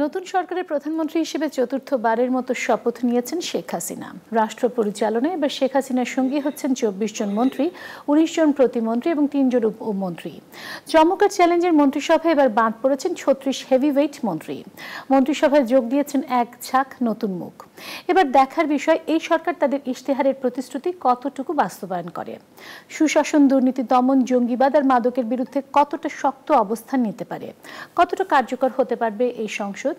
নতুন সরকারের প্রধানমন্ত্রী হিসেবে চতুর্থবারের মতো শপথ নিয়েছেন শেখ হাসিনা। রাষ্ট্র পরিচালনায় এবার শেখ হাসিনার সঙ্গী হচ্ছেন ২৪ জন মন্ত্রী, ১৯ জন প্রতিমন্ত্রী এবং ৩ জন উপমন্ত্রী। চমক আর চ্যালেঞ্জের মন্ত্রিসভায় এবার বাদ পড়েছেন ৩৬ হেভিওয়েট মন্ত্রী। মন্ত্রিসভায় যোগ দিয়েছেন এক ঝাঁক নতুন মুখ। এবার দেখার বিষয় এই সরকার তাদের ইশতেহারের প্রতিশ্রুতি কতটুকু বাস্তবায়ন করে। সুশাসন, দুর্নীতি দমন, জঙ্গিবাদ আর মাদকের বিরুদ্ধে কতটা শক্ত অবস্থান নিতে পারে, কতটা কার্যকর হতে পারবে এই সংসদ।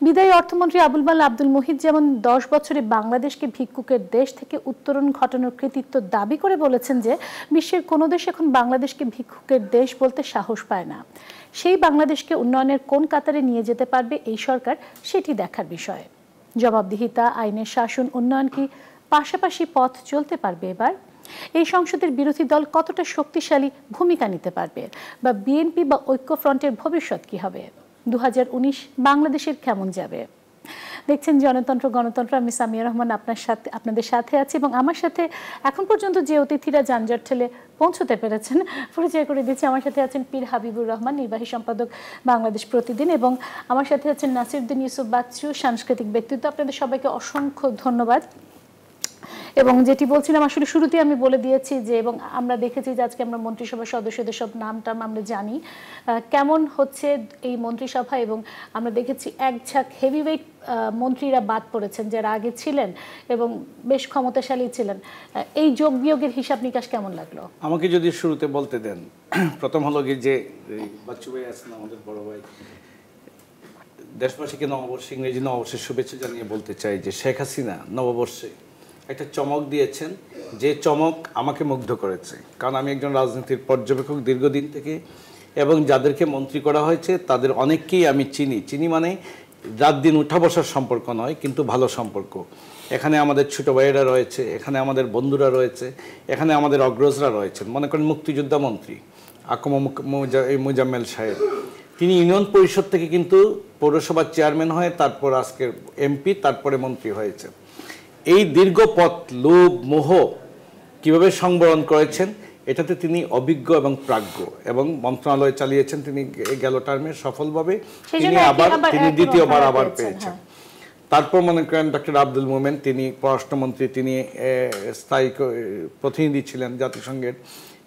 বিদায়ী অর্থমন্ত্রী আবুল মাল আব্দুল মুহিত যেমন ১০ বছরে বাংলাদেশকে ভিক্ষুকের দেশ থেকে উত্তরণ ঘটানোর কৃতিত্ব দাবি করে বলেছেন যে বিশ্বের কোনো দেশ এখন বাংলাদেশকে ভিক্ষুকের দেশ বলতে সাহস পায় না। সেই বাংলাদেশকে উন্নয়নের কোন কাতারে নিয়ে যেতে পারবে এই সরকার, সেটি দেখার বিষয়। জবাবদিহিতা, আইনের শাসন, উন্নয়ন কি পাশাপাশি পথ চলতে পারবে এবার? এই সংসদের বিরোধী দল কতটা শক্তিশালী ভূমিকা নিতে পারবে, বা বিএনপি বা ঐক্যফ্রন্টের ভবিষ্যৎ কি হবে? ২০১৯ বাংলাদেশের কেমন যাবে? দেখছেন জনতন্ত্র গণতন্ত্র। আমি সামিয়া রহমান আপনাদের সাথে আছি, এবং আমার সাথে এখন পর্যন্ত যে অতিথিরা যানজট ঠেলে পৌঁছতে পেরেছেন পরিচয় করে দিচ্ছি। আমার সাথে আছেন পীর হাবিবুর রহমান, নির্বাহী সম্পাদক বাংলাদেশ প্রতিদিন, এবং আমার সাথে আছেন নাসিরউদ্দিন ইউসুফ বাচ্চু, সাংস্কৃতিক ব্যক্তিত্ব। আপনাদের সবাইকে অসংখ্য ধন্যবাদ। এবং যেটি বলছিলাম, আসলে শুরুতেই আমি বলে দিয়েছি যে, এবং আমরা দেখেছি যে আজকে আমরা মন্ত্রিসভার সদস্যদের সব নাম আমরা জানি কেমন হচ্ছে এই মন্ত্রিসভা, এবং আমরা দেখেছি এক ঝাঁক হেভিওয়েট মন্ত্রীরা বাদ পড়েছেন যারা আগে ছিলেন এবং বেশ ক্ষমতাশালী ছিলেন। এই যোগ বিয়োগের হিসাব নিকাশ কেমন লাগলো? আমাকে যদি শুরুতে বলতে দেন, প্রথম হলো কি যে বাচ্চু ভাই আছেন আমাদের বড় ভাই, দেশবাসীকে নববর্ষে ইংরেজি নববর্ষের শুভেচ্ছা জানিয়ে বলতে চাই যে শেখ হাসিনা নববর্ষে একটা চমক দিয়েছেন, যে চমক আমাকে মুগ্ধ করেছে। কারণ আমি একজন রাজনীতির পর্যবেক্ষক দীর্ঘদিন থেকে, এবং যাদেরকে মন্ত্রী করা হয়েছে তাদের অনেককেই আমি চিনি মানে রাত দিন উঠা বসার সম্পর্ক নয়, কিন্তু ভালো সম্পর্ক। এখানে আমাদের ছোটো ভাইয়েরা রয়েছে, এখানে আমাদের বন্ধুরা রয়েছে, এখানে আমাদের অগ্রজরা রয়েছেন। মনে করেন মুক্তিযোদ্ধা মন্ত্রী আকম মুজাম্মেল সাহেব, তিনি ইউনিয়ন পরিষদ থেকে কিন্তু পৌরসভার চেয়ারম্যান হয়ে তারপর আজকের এমপি, তারপরে মন্ত্রী হয়েছে। এই দীর্ঘ পথ, লোভ, মোহ কীভাবে সংবরণ করেছেন, এটাতে তিনি অভিজ্ঞ এবং প্রাজ্ঞ, এবং মন্ত্রণালয় চালিয়েছেন তিনি গেল টার্মে সফলভাবে। তিনি দ্বিতীয়বার আবার পেয়েছেন। তারপর মনে করেন ডক্টর আব্দুল মোমেন, তিনি পররাষ্ট্রমন্ত্রী, তিনি স্থায়ী প্রতিনিধি ছিলেন জাতিসংঘের,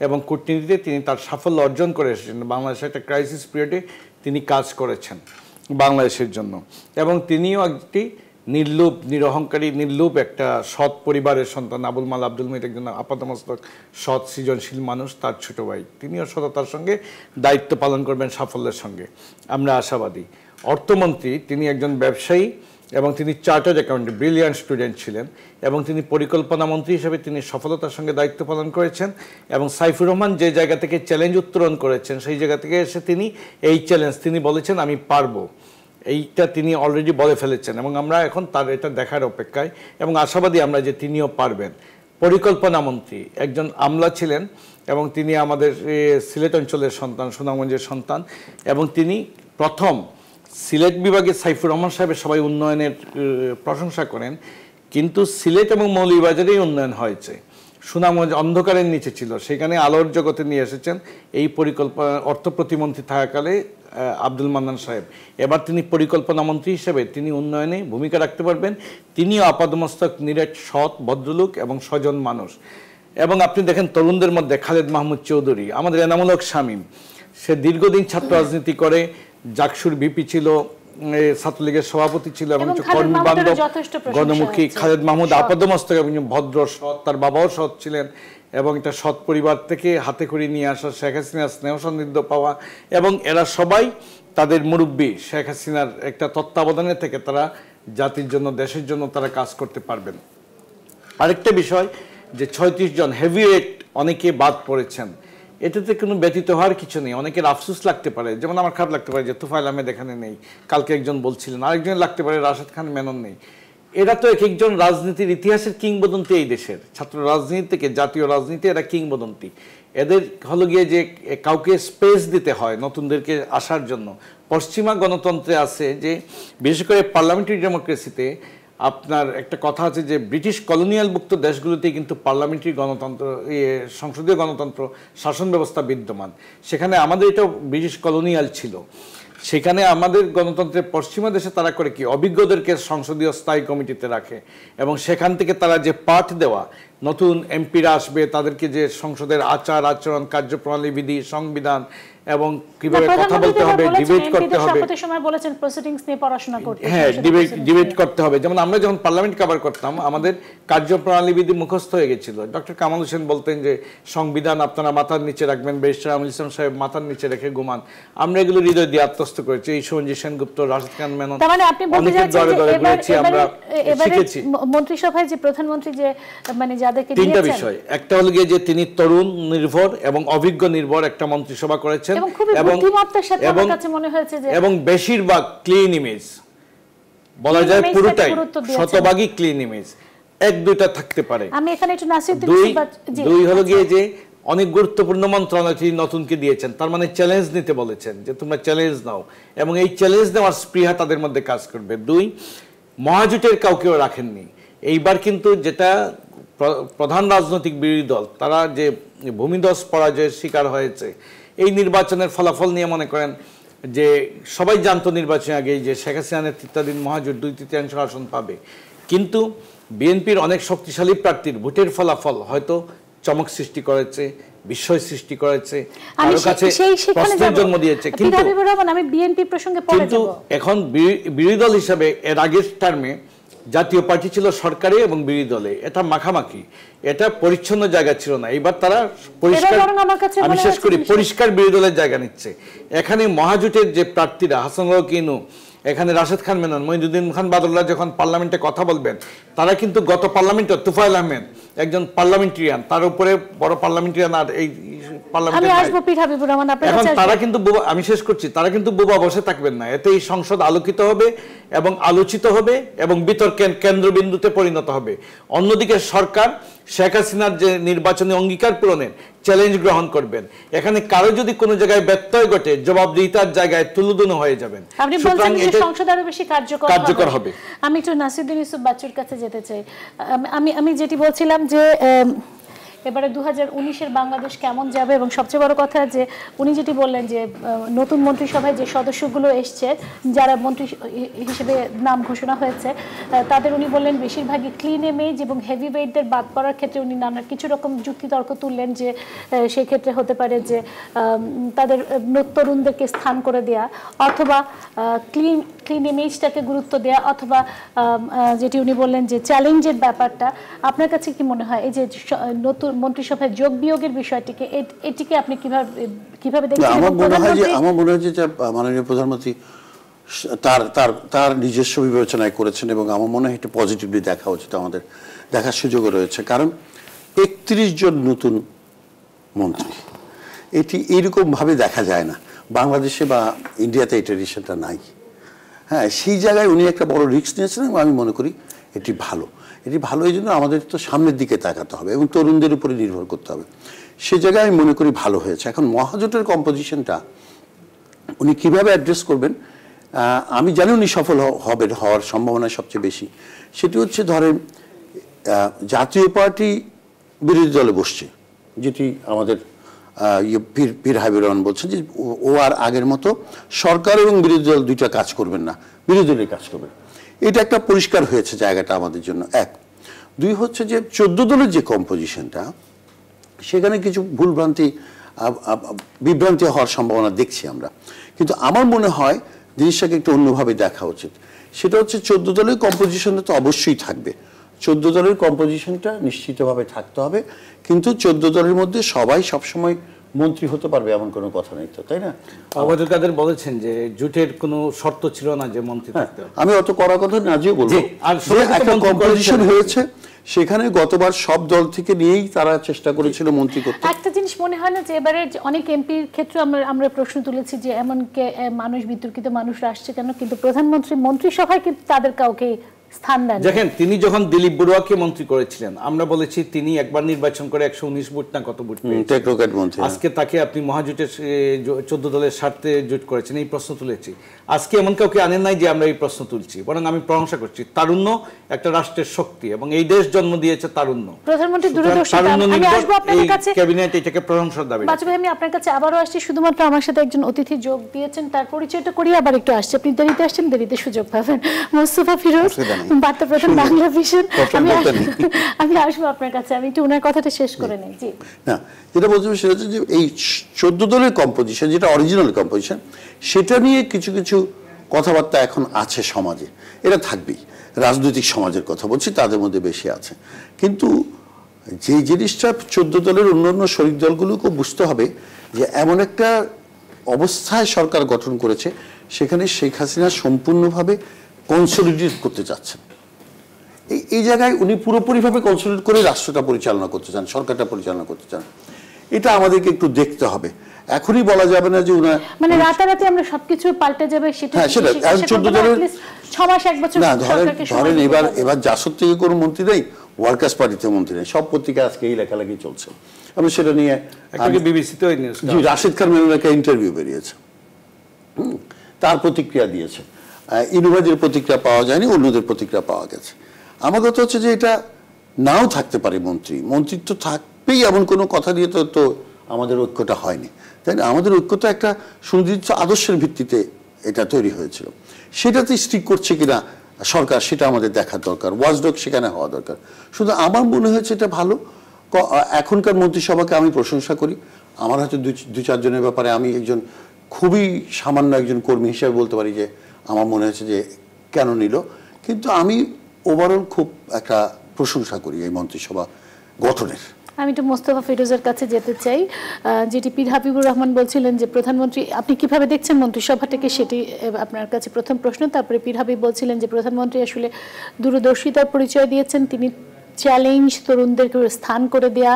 এবং কূটনীতিতে তিনি তার সাফল্য অর্জন করে এসেছেন। বাংলাদেশের একটা ক্রাইসিস পিরিয়ডে তিনি কাজ করেছেন বাংলাদেশের জন্য, এবং তিনিও একটি নির্লোভ, নিরহংকারী, নির্লোভ একটা সৎ পরিবারের সন্তান। আবুল মাল আব্দুল মুহিত একজন আপাতমস্তক সৎ সৃজনশীল মানুষ, তার ছোট ভাই, তিনিও সততার সঙ্গে দায়িত্ব পালন করবেন সাফল্যের সঙ্গে, আমরা আশাবাদী। অর্থমন্ত্রী, তিনি একজন ব্যবসায়ী এবং তিনি চার্টার্ড অ্যাকাউন্টেন্ট, ব্রিলিয়ান্ট স্টুডেন্ট ছিলেন, এবং তিনি পরিকল্পনা মন্ত্রী হিসেবে তিনি সফলতার সঙ্গে দায়িত্ব পালন করেছেন। এবং সাইফুর রহমান যে জায়গা থেকে চ্যালেঞ্জ উত্তোলন করেছেন, সেই জায়গা থেকে এসে তিনি এই চ্যালেঞ্জ তিনি বলেছেন আমি পারবো, এইটা তিনি অলরেডি বলে ফেলেছেন, এবং আমরা এখন তার এটা দেখার অপেক্ষায়, এবং আশাবাদী আমরা যে তিনিও পারবেন। পরিকল্পনা মন্ত্রী একজন আমলা ছিলেন, এবং তিনি আমাদের সিলেট অঞ্চলের সন্তান, সুনামগঞ্জের সন্তান, এবং তিনি প্রথম সিলেট বিভাগে সাইফুর রহমান সাহেবের সবাই উন্নয়নের প্রশংসা করেন, কিন্তু সিলেট এবং মৌলভীবাজারেই উন্নয়ন হয়েছে। সুনামগঞ্জ অন্ধকারের নিচে ছিল, সেখানে আলোর জগতে নিয়ে এসেছেন এই পরিকল্পনা অর্থ প্রতিমন্ত্রী থাকাকালে আব্দুল মান্নান সাহেব। এবার তিনি পরিকল্পনা মন্ত্রী হিসেবে তিনি উন্নয়নে ভূমিকা রাখতে পারবেন। তিনিও আপাদমস্তক নিরেট, সৎ, ভদ্রলোক এবং স্বজন মানুষ। এবং আপনি দেখেন তরুণদের মধ্যে খালেদ মাহমুদ চৌধুরী, আমাদের এনামুল হক শামীম, সে দীর্ঘদিন ছাত্র রাজনীতি করে, জাকসুর ভিপি ছিল, ছাত্রলীগের সভাপতি ছিল, এবং কর্মী বান্ধব, গণমুখী। খালেদ মাহমুদ আপাদমস্তক এবং ভদ্র, সৎ, তার বাবাও সৎ ছিলেন, এবং একটা সৎ পরিবার থেকে হাতে করে নিয়ে আসা, শেখ হাসিনার স্নেহ সান্নিধ্য পাওয়া, এবং এরা সবাই তাদের মুরব্বী শেখ হাসিনার একটা তত্ত্বাবধানে থেকে তারা জাতির জন্য, দেশের জন্য তারা কাজ করতে পারবেন। আরেকটা বিষয় যে ৩৬ জন হেভিওয়েট অনেকে বাদ পড়েছেন, এটাতে কোনো ব্যতীত হওয়ার কিছু নেই। অনেকের আফসোস লাগতে পারে, যেমন আমার খারাপ লাগতে পারে যে তুফাইল আহমেদ এখানে নেই, কালকে একজন বলছিলেন, আরেকজন লাগতে পারে রাশেদ খান মেনন নেই। এরা তো এক একজন রাজনীতির ইতিহাসের কিংবদন্তি, এই দেশের ছাত্র রাজনীতি থেকে জাতীয় রাজনীতি এরা কিংবদন্তি। এদের হলো গিয়ে যে কাউকে স্পেস দিতে হয় নতুনদেরকে আসার জন্য। পশ্চিমা গণতন্ত্রে আছে যে, বিশেষ করে পার্লামেন্টারি ডেমোক্রেসিতে আপনার একটা কথা আছে যে ব্রিটিশ কলোনিয়ালভুক্ত দেশগুলোতে কিন্তু পার্লামেন্টারি গণতন্ত্র, সংসদীয় গণতন্ত্র শাসন ব্যবস্থা বিদ্যমান। সেখানে আমাদের এটাও ব্রিটিশ কলোনিয়াল ছিল। সেখানে আমাদের গণতন্ত্রের পশ্চিমা দেশে তারা করে কি, অভিজ্ঞদেরকে সংসদীয় স্থায়ী কমিটিতে রাখে এবং সেখান থেকে তারা যে পাঠ দেওয়া, নতুন এমপিরা আসবে, তাদেরকে যে সংসদের আচার আচরণ, কার্যপ্রণালী, বিধি, সংবিধান এবং কিভাবে কথা বলতে হবে, ডিবেট করতে হবে, হ্যাঁ ডিবেট করতে হবে। যেমন আমরা যখন পার্লামেন্ট কভার করতাম আমাদের কার্যপ্রণালী বিধি মুখস্থ হয়ে গেছিল। ডক্টর কামাল হোসেন বলতেন যে সংবিধান আপনারা মাথার নিচে রাখবেন, ব্যারিস্টার আমুল ইসলাম সাহেব মাথার নিচে রেখে ঘুমান। আমরা এগুলো হৃদয় দিয়ে আত্মস্থ করেছি। এই সঞ্জীব সেনগুপ্ত, রাশেদ খান মেনন, অনেকের দরে দরে ঘুরেছি, আমরা শিখেছি। মন্ত্রিসভায় যে প্রধানমন্ত্রী যে মানে যাদেরকে তিনটা বিষয়, একটা হলো গিয়ে যে তিনি তরুণ নির্ভর এবং অভিজ্ঞ নির্ভর একটা মন্ত্রিসভা করেছেন এবং বেশিরভাগ ক্লিন ইমেজ, বলা যায় পুরোটাই শতভাগই ক্লিন ইমেজ, এক দুইটা থাকতে পারে। আমি এখানে একটু দুই হলো গিয়ে যে অনেক গুরুত্বপূর্ণ মন্ত্রণালয় তিনি নতুনকে দিয়েছেন, তার মানে চ্যালেঞ্জ নিতে বলেছেন যে তোমরা চ্যালেঞ্জ নাও এবং এই চ্যালেঞ্জ নেওয়ার স্পৃহা তাদের মধ্যে কাজ করবে। দুই, মহাজোটের কাউকেও রাখেননি এইবার, কিন্তু যেটা প্রধান রাজনৈতিক বিরোধী দল তারা যে ভূমিধস পরাজয়ের শিকার হয়েছে এই নির্বাচনের ফলাফল নিয়ে, মনে করেন যে সবাই জানতো নির্বাচন আগে যে শেখ হাসিনা নেতৃত্বাধীন মহাজোট 2/3 আসন পাবে, কিন্তু বিএনপির অনেক শক্তিশালী প্রার্থীর ভোটের ফলাফল হয়তো চমক সৃষ্টি করেছে, বিস্ময় সৃষ্টি করেছে, কারো কাছে প্রশ্নের জন্ম দিয়েছে। কিন্তু এখন বিরোধী দল হিসাবে এর আগের টার্মে জাতীয় পার্টি ছিল সরকারি এবং বিরোধী দলে, এটা মাখামাখি, এটা পরিচ্ছন্ন জায়গা ছিল না। এবার তারা পরিষ্কার, আমি শেষ করি, পরিষ্কার বিরোধী দলের জায়গা নিচ্ছে। এখানে মহাজোটের যে প্রার্থীরা হাসান কিনু, এখানে রাশেদ খান মেনন, মঈনুদ্দিন খান বাদুল্লাহ যখন পার্লামেন্টে কথা বলবেন, তারা কিন্তু গত পার্লামেন্টে তুফাইল আহমেদ একজন পার্লামেন্টারিয়ান, তার উপরে বড় পার্লামেন্টারিয়ান আর এই পার্লামেন্টে এখন তারা কিন্তু, আমি শেষ করছি, তারা কিন্তু বোবা বসে থাকবেন না। এতে এই সংসদ আলোকিত হবে এবং আলোচিত হবে এবং বিতর্কের কেন্দ্রবিন্দুতে পরিণত হবে। অন্যদিকে সরকার শেখ হাসিনার যে নির্বাচনী অঙ্গীকার পূরণের চ্যালেঞ্জ গ্রহণ করবেন। এখানে কারো যদি কোনো জায়গায় ব্যত্যয় ঘটে জবাবদিহিতার জায়গায় তুলুদুনু হয়ে যাবেন। আপনি বলছেন যে সংসদ আরো বেশি কার্যকর হবে। আমি একটু নাসিরুদ্দিন ইউসুফ বাচ্চুর কাছে যেতে চাই। আমি যেটি বলছিলাম যে এবারে 2019-এর বাংলাদেশ কেমন যাবে, এবং সবচেয়ে বড় কথা যে উনি যেটি বললেন যে নতুন মন্ত্রিসভায় যে সদস্যগুলো এসছে, যারা মন্ত্রী হিসেবে নাম ঘোষণা হয়েছে, তাদের উনি বললেন বেশিরভাগই ক্লিন ইমেজ এবং হেভি ওয়েটদের বাদ পড়ার ক্ষেত্রে উনি নানা কিছু রকম যুক্তিতর্ক তুললেন যে সেই ক্ষেত্রে হতে পারে যে তাদের তরুণদেরকে স্থান করে দেয়া, অথবা ক্লিন ইমেজটাকে গুরুত্ব দেয়া, অথবা যেটি উনি বললেন যে চ্যালেঞ্জের ব্যাপারটা। আপনার কাছে কি মনে হয় এই যে নতুন মন্ত্রিসভায় যোগ বিয়োগের বিষয়টিকে, এটিকে আপনি কিভাবে দেখছেন? আমার মনে হয় যে মাননীয় প্রধানমন্ত্রী তার নিজস্ব বিবেচনায় করেছেন এবং আমার মনে হয় এটা পজিটিভলি দেখা উচিত, আমাদের দেখার সুযোগও রয়েছে। কারণ 31 জন নতুন মন্ত্রী, এটি এইরকমভাবে দেখা যায় না বাংলাদেশে বা ইন্ডিয়াতে, এই ট্রেডিশনটা নাই। হ্যাঁ, সেই জায়গায় উনি একটা বড় রিস্ক নিয়েছেন এবং আমি মনে করি এটি ভালো। এটি ভালো এই জন্য আমাদের তো সামনের দিকে তাকাতে হবে এবং তরুণদের উপরে নির্ভর করতে হবে। সে জায়গায় আমি মনে করি ভালো হয়েছে। এখন মহাজোটের কম্পোজিশনটা উনি কীভাবে অ্যাড্রেস করবেন, আমি জানি উনি সফল হওয়ার সম্ভাবনা সবচেয়ে বেশি। সেটি হচ্ছে ধরেন জাতীয় পার্টি বিরোধী দলে বসছে, যেটি আমাদের পীর হাবিবুর রহমান বলছেন যে ও আর আগের মতো সরকার এবং বিরোধী দল দুইটা কাজ করবেন না, বিরোধী দলের কাজ করবেন। এটা একটা পরিষ্কার হয়েছে জায়গাটা আমাদের জন্য। এক, দুই হচ্ছে যে 14 দলের যে কম্পোজিশনটা, সেখানে কিছু বিভ্রান্তি হওয়ার সম্ভাবনা দেখছি আমরা। কিন্তু আমার মনে হয় জিনিসটাকে একটু অন্যভাবে দেখা উচিত। সেটা হচ্ছে 14 দলের কম্পোজিশনটা তো অবশ্যই থাকবে, 14 দলের কম্পোজিশনটা নিশ্চিতভাবে থাকতে হবে, কিন্তু 14 দলের মধ্যে সবাই সবসময় মন্ত্রী হতে পারবে এমন কোনো কথা নেই তো, তাই না? ওবায়দুল কাদের বলেছেন যে জোটের কোনো শর্ত ছিল না যে মন্ত্রী থাকতে হবে। আমি অত কড়া কথা নাজিও বলবো, একটা কম্পোজিশন হয়েছে, সেখানে গতবার সব দল থেকে নিয়েই তারা চেষ্টা করেছিল মন্ত্রী করতে। একটা জিনিস মনে হয় না যে এবারে অনেক এমপির ক্ষেত্রে আমরা প্রশ্ন তুলেছি যে এমন মানুষ, বিতর্কিত মানুষরা আসছে কেন, কিন্তু প্রধানমন্ত্রী মন্ত্রিসভায় কিন্তু তাদের কাউকে স্থান দেন। দেখেন, তিনি যখন দিলীপ বড়ুয়াকে মন্ত্রী করেছিলেন, আমরা বলেছি তিনি একবার নির্বাচন করে 119 ভোট না কত ভোট পেয়েছেন। আজকে তাকে আপনি মহাজোটের 14 দলের স্বার্থে জোট করেছেন, এই প্রশ্ন তুলেছি। আজকে এমন কাউকে আনেন নাই যে আমরা এই প্রশ্ন তুলছি, বরং আমি প্রশংসা করছি। তারুণ্য একটা রাষ্ট্রের শক্তি এবং এই দেশ জন্ম দিয়েছে তারুণ্য। প্রধানমন্ত্রী দূরদর্শিতা, আমি আসবো আপনার কাছে, ক্যাবিনেট এটাকে প্রশংসার দাবি। বাচ্চু ভাই, আমি আপনার কাছে আবারও আসছি, শুধুমাত্র আমার সাথে একজন অতিথি যোগ দিয়েছেন, তার পরিচয়টা করি, আবার একটু আসছে। আপনি দেরিতে আসছেন, দেরিতে সুযোগ পাবেন। মোস্তফা ফিরোজ, বার্তা প্রধান, বাংলা ভিশন। আমি আসবো আপনার কাছে, আমি একটু ওনার কথাটা শেষ করে নেই। জি না, যেটা বলতে সেটা হচ্ছে যে এই 14 দলের কম্পোজিশন, যেটা অরিজিনাল কম্পোজিশন, সেটা নিয়ে কিছু কিছু কথাবার্তা এখন আছে সমাজে, এটা থাকবেই। রাজনৈতিক সমাজের কথা বলছি, তাদের মধ্যে বেশি আছে। কিন্তু যে জিনিসটা 14 দলের অন্যান্য শরিক দলগুলোকেও বুঝতে হবে যে এমন একটা অবস্থায় সরকার গঠন করেছে, সেখানে শেখ হাসিনা সম্পূর্ণভাবে কনসলিডেট করতে চাচ্ছেন। এই জায়গায় উনি পুরোপুরিভাবে কনসলিডেট করে রাষ্ট্রটা পরিচালনা করতে চান, সরকারটা পরিচালনা করতে চান। এটা আমাদেরকে একটু দেখতে হবে। এখনই বলা যাবে না যে উনার মানে রাতারাতি আমরা সবকিছু পাল্টে যাবে সেটা। হ্যাঁ, সেটা 14 দলের 6 মাস 1 বছর না, ধরেন এবার জাসদ থেকে কোনো মন্ত্রী নেই, ওয়ার্কার্স পার্টিতে মন্ত্রী নেই, সব পত্রিকা আজকে এই লেখালেখি চলছে। আমি সেটা নিয়ে বিবিসিতে রাশিদ খান মেননের একটা ইন্টারভিউ বেরিয়েছে, তার প্রতিক্রিয়া দিয়েছে। ইউনিভার্সিটির প্রতিক্রিয়া পাওয়া যায়নি, অন্যদের প্রতিক্রিয়া পাওয়া গেছে। আমার কথা হচ্ছে যে এটা নাও থাকতে পারে, মন্ত্রিত্ব থাকবেই এমন কোনো কথা দিয়ে তো আমাদের ঐক্যটা হয়নি, তাই না? আমাদের ঐক্যটা একটা সুনির্দিষ্ট আদর্শের ভিত্তিতে এটা তৈরি হয়েছিল। সেটাতে স্টিক করছে কিনা সরকার, সেটা আমাদের দেখার দরকার। ওয়াচডগ সেখানে হওয়া দরকার। শুধু আমার মনে হয়েছে এটা ভালো। এখনকার মন্ত্রিসভাকে আমি প্রশংসা করি। আমার হয়তো 2-4 জনের ব্যাপারে আমি একজন খুবই সামান্য একজন কর্মী হিসেবে বলতে পারি যে আমার মনে হয়েছে যে কেন নিল, কিন্তু আমি ওভারঅল খুব একটা প্রশংসা করি এই মন্ত্রিসভা গঠনের। আমি একটু মোস্তফা ফিরোজের কাছে যেতে চাই। যেটি পীর হাবিবুর রহমান বলছিলেন যে প্রধানমন্ত্রী, আপনি কিভাবে দেখছেন মন্ত্রিসভাটাকে, সেটি আপনার কাছে প্রথম প্রশ্ন। তারপরে পীর হাবিব বলছিলেন যে প্রধানমন্ত্রী আসলে দূরদর্শিতার পরিচয় দিয়েছেন, তিনি চ্যালেঞ্জ, তরুণদেরকে স্থান করে দেয়া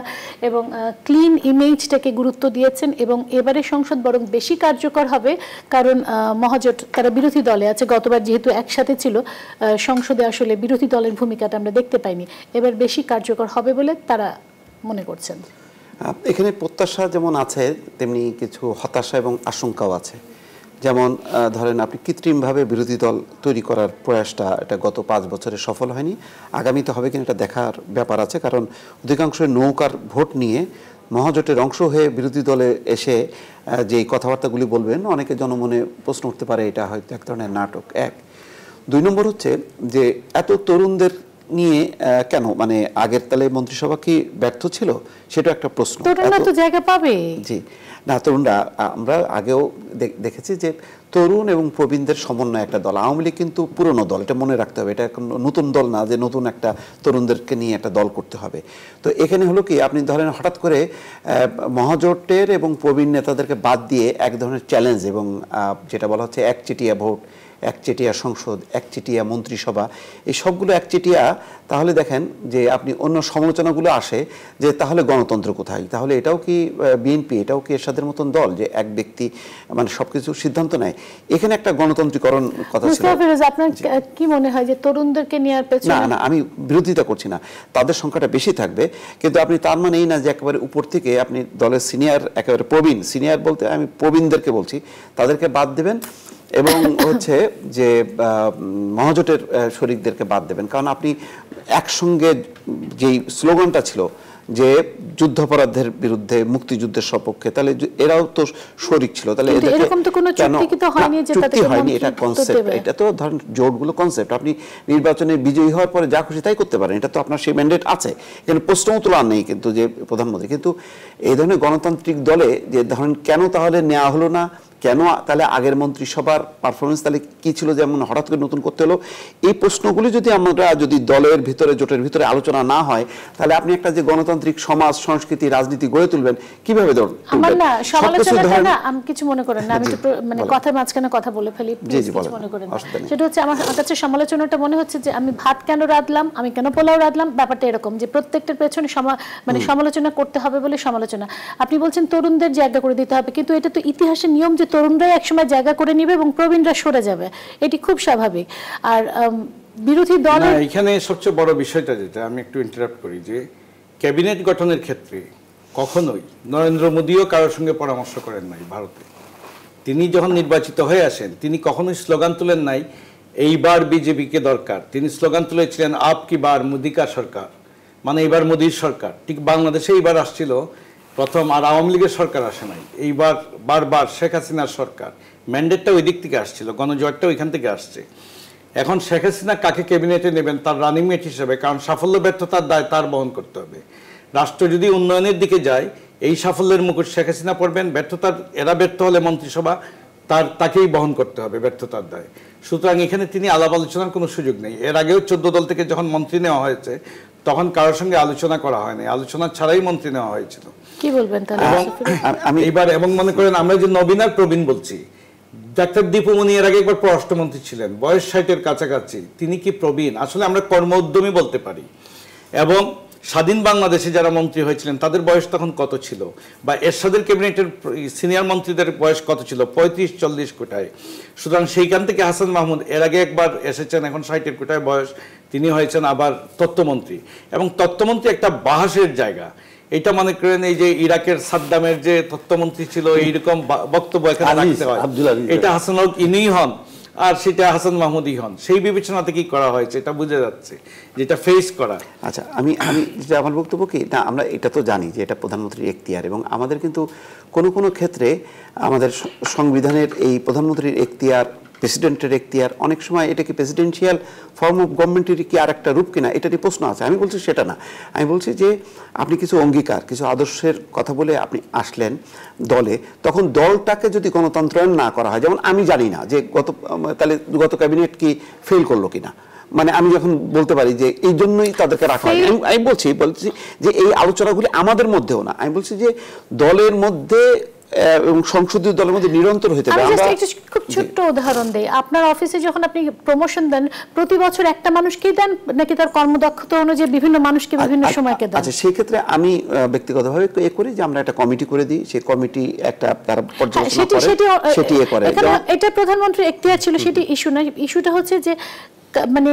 এবং ক্লিন ইমেজটাকে গুরুত্ব দিয়েছেন। এবং এবারে সংসদ বরং বেশি কার্যকর হবে, কারণ মহাজোট তারা বিরোধী দলে আছে। গতবার যেহেতু একসাথে ছিল, সংসদে আসলে বিরোধী দলের ভূমিকাটা আমরা দেখতে পাইনি। এবার বেশি কার্যকর হবে বলে তারা মনে করছেন। এখানে প্রত্যাশা যেমন আছে, তেমনি কিছু হতাশা এবং আশঙ্কাও আছে। যেমন ধরেন, আপনি কৃত্রিমভাবে বিরোধী দল তৈরি করার প্রয়াসটা, এটা গত 5 বছরে সফল হয়নি। আগামীতে হবে কিনা এটা দেখার ব্যাপার আছে, কারণ অধিকাংশ নৌকার ভোট নিয়ে মহাজোটের অংশ হয়ে বিরোধী দলে এসে যে কথাবার্তাগুলি বলবেন, অনেকে জনমনে প্রশ্ন উঠতে পারে এটা হয়তো এক ধরনের নাটক। 1 2 নম্বর হচ্ছে যে এত তরুণদের নিয়ে কেন, মানে আগের তালে মন্ত্রিসভা কি ব্যর্থ ছিল, সেটা একটা প্রশ্ন। তরুণরা তো জায়গা পাবে। জি না, তরুণরা আমরা আগেও দেখেছি যে তরুণ এবং প্রবীণদের সমন্বয় একটা দল। আওয়ামী লীগ কিন্তু পুরনো দল, এটা মনে রাখতে হবে। এটা নতুন দল না যে নতুন একটা তরুণদেরকে নিয়ে একটা দল করতে হবে। তো এখানে হলো কি, আপনি ধরেন হঠাৎ করে মহাজোটের এবং প্রবীণ নেতাদেরকে বাদ দিয়ে এক ধরনের চ্যালেঞ্জ এবং যেটা বলা হচ্ছে একচেটিয়া ভোট, একচেটিয়া সংসদ, একচেটিয়া মন্ত্রিসভা, এই সবগুলো একচেটিয়া, তাহলে দেখেন যে আপনি অন্য সমালোচনাগুলো আসে যে তাহলে গণতন্ত্র কোথায়, তাহলে এটাও কি বিএনপি, এটাও কি এরশাদের মতন দল যে এক ব্যক্তি মানে সবকিছু সিদ্ধান্ত নেয়? এখানে একটা গণতন্ত্রীকরণ কথা ছিল। আপনার কি মনে হয় যে তরুণদেরকে নেওয়ার পেছনে? না, আমি বিরোধিতা করছি না, তাদের সংখ্যাটা বেশি থাকবে, কিন্তু আপনি তার মানে এই না যে একেবারে উপর থেকে আপনি দলের সিনিয়র, একেবারে প্রবীণ, সিনিয়র বলতে আমি প্রবীণদেরকে বলছি, তাদেরকে বাদ দেবেন এবং হচ্ছে যে মহাজোটের শরিকদেরকে বাদ দেবেন। কারণ আপনি একসঙ্গে যেই স্লোগানটা ছিল যে যুদ্ধাপরাধের বিরুদ্ধে, মুক্তিযুদ্ধের সপক্ষে, তাহলে এরাও তো শরিক ছিল, তাহলে এরকম তো কোনো চুক্তি কি তো হয়নি যে চুক্তি হয়নি, এটা কনসেপ্ট, এটা তো ধরেন জোটগুলো কনসেপ্ট। আপনি নির্বাচনে বিজয়ী হওয়ার পরে যা খুশি তাই করতে পারেন, এটা তো আপনার সেই ম্যান্ডেট আছে, এখানে প্রশ্নও তোলা নেই কিন্তু যে প্রধানমন্ত্রী। কিন্তু এই ধরনের গণতান্ত্রিক দলে যে ধরেন কেন তাহলে নেওয়া হলো না, কেন তাহলে আগের মন্ত্রিসভার পারফরমেন্স তাহলে কি ছিল, যেমন হঠাৎ করে নতুন করতে হলো, এই প্রশ্নগুলি যদি আমরা যদি দলের ভিতরে, জোটের ভিতরে আলোচনা না হয়, তাহলে আপনি একটা যে গণতান্ত্রিক সমাজ, সংস্কৃতি, রাজনীতি গড়ে তুলবেন কিভাবে? আমার না সমালোচনাটা না, আমি কিছু মনে করেন না, আমি একটু মানে কথার মাঝখানে কথা বলে ফেলি, কিছু মনে করেন না। সেটা হচ্ছে আমার কাছে সমালোচনাটা মনে হচ্ছে যে আমি ভাত কেন রাঁধলাম, আমি কেন পোলাও রাঁধলাম, ব্যাপারটা এরকম যে প্রত্যেকটার পেছনে মানে সমালোচনা করতে হবে বলে সমালোচনা। আপনি বলছেন তরুণদের জায়গা করে দিতে হবে, কিন্তু এটা তো ইতিহাসের নিয়ম যে তরুণরাই একসময় জায়গা করে নিবে এবং প্রবীণরা সরে যাবে, এটি খুব স্বাভাবিক। আর বিরোধী দল না, এখানে সবচেয়ে বড় বিষয়টা যেটা আমি একটু ইন্টারাপ্ট করি, যে ক্যাবিনেট গঠনের ক্ষেত্রে কখনোই নরেন্দ্র মোদীও কারোর সঙ্গে পরামর্শ করেন নাই ভারতে। তিনি যখন নির্বাচিত হয়ে আসেন তিনি কখনোই স্লোগান তুলেন নাই এইবার বিজেপিকে দরকার। তিনি স্লোগান তুলেছিলেন আপ কি বার মোদী কা সরকার, মানে এইবার মোদীর সরকার। ঠিক বাংলাদেশে এইবার আসছিল প্রথম, আর আওয়ামী লীগের সরকার আসে নাই, এইবার বারবার শেখ হাসিনার সরকার। ম্যান্ডেটটা ওই দিক থেকে আসছিল, গণজোয়ারটা ওইখান থেকে আসছে। এখন শেখ হাসিনা কাকে ক্যাবিনেটে নেবেন তার রানিং মেট হিসেবে, কারণ সাফল্য ব্যর্থতার দায় তার বহন করতে হবে। রাষ্ট্র যদি উন্নয়নের দিকে যায় এই সাফল্যের মুকুট শেখ হাসিনা পড়বেন, ব্যর্থতার এরা ব্যর্থ হলে মন্ত্রিসভা তাকেই বহন করতে হবে ব্যর্থতার দায়। সুতরাং এখানে তিনি আলাপ আলোচনার কোনো সুযোগ নেই। এর আগেও 14 দল থেকে যখন মন্ত্রী নেওয়া হয়েছে তখন কারোর সঙ্গে আলোচনা করা হয়নি, আলোচনা ছাড়াই মন্ত্রী নেওয়া হয়েছিল। কি বলবেন তাহলে? এইবার এবং মনে করেন আমরা যে নবীন আর প্রবীণ বলছি, ডাক্তার দীপু মনি এর আগে একবার পররাষ্ট্রমন্ত্রী ছিলেন, বয়স 60-এর কাছাকাছি। তিনি কি প্রবীণ? আসলে আমরা কর্ম উদ্যমী বলতে পারি। এবং স্বাধীন বাংলাদেশে যারা মন্ত্রী হয়েছিলেন তাদের বয়স তখন কত ছিল, বা এরশাদের ক্যাবিনেটের সিনিয়র মন্ত্রীদের বয়স কত ছিল? 35-40 কোটায়। সুতরাং সেইখান থেকে হাসান মাহমুদ এর আগে একবার এসেছেন, এখন 60-এর কোটায় বয়স, তিনি হয়েছেন আবার তথ্যমন্ত্রী। এবং তথ্যমন্ত্রী একটা বাহাসের জায়গা। এটা মনে করেন এই যে ইরাকের সাদ্দামের যে তথ্যমন্ত্রী ছিল এইরকম বক্তব্য এখানে রাখতে হয়, এটা হাসান হক ইনিই হন আর সেটা হাসান মাহমুদই হন। সেই বিবেচনাতে কি করা হয়েছে এটা বুঝে যাচ্ছে, যেটা ফেস করা। আচ্ছা, আমি যেটা আমার বক্তব্য কি না, আমরা এটা তো জানি যে এটা প্রধানমন্ত্রীর এখতিয়ার, এবং আমাদের কিন্তু কোনো কোনো ক্ষেত্রে আমাদের সংবিধানের এই প্রধানমন্ত্রীর এখতিয়ার, প্রেসিডেন্টের এখতিয়ার, অনেক সময় এটা কি প্রেসিডেন্সিয়াল ফর্ম অফ গভর্নমেন্টের কি আর একটা রূপ কিনা, এটারই প্রশ্ন আছে। আমি বলছি সেটা না, আমি বলছি যে আপনি কিছু অঙ্গীকার, কিছু আদর্শের কথা বলে আপনি আসলেন দলে, তখন দলটাকে যদি গণতন্ত্রায়ন না করা হয়, যেমন আমি জানি না যে গত ক্যাবিনেট কি ফেল করলো কিনা, মানে আমি যখন বলতে পারি যে এই জন্যই তাদেরকে রাখা হয়, আমি বলছি যে এই আলোচনাগুলি আমাদের মধ্যেও না, আমি বলছি যে দলের মধ্যে এবং সংসদীয় দলের মধ্যে নিরন্তর হতে হবে। আমরা একটা খুব ছোট্ট উদাহরণ দেই। আপনার অফিসে যখন আপনি প্রমোশন দেন প্রতি বছর একটা মানুষকেই দেন নাকি তার কর্মদক্ষতা অনুযায়ী বিভিন্ন মানুষকে বিভিন্ন সময়কে দেন? আচ্ছা, সেই ক্ষেত্রে আমি ব্যক্তিগতভাবে করি যে আমরা একটা কমিটি করে দিই, সেই কমিটি একটা তারা পর্যালোচনা করে সেটি করে। এটা প্রধানমন্ত্রীর এখতিয়ার ছিল, সেটি ইস্যু না। ইস্যুটা হচ্ছে যে মানে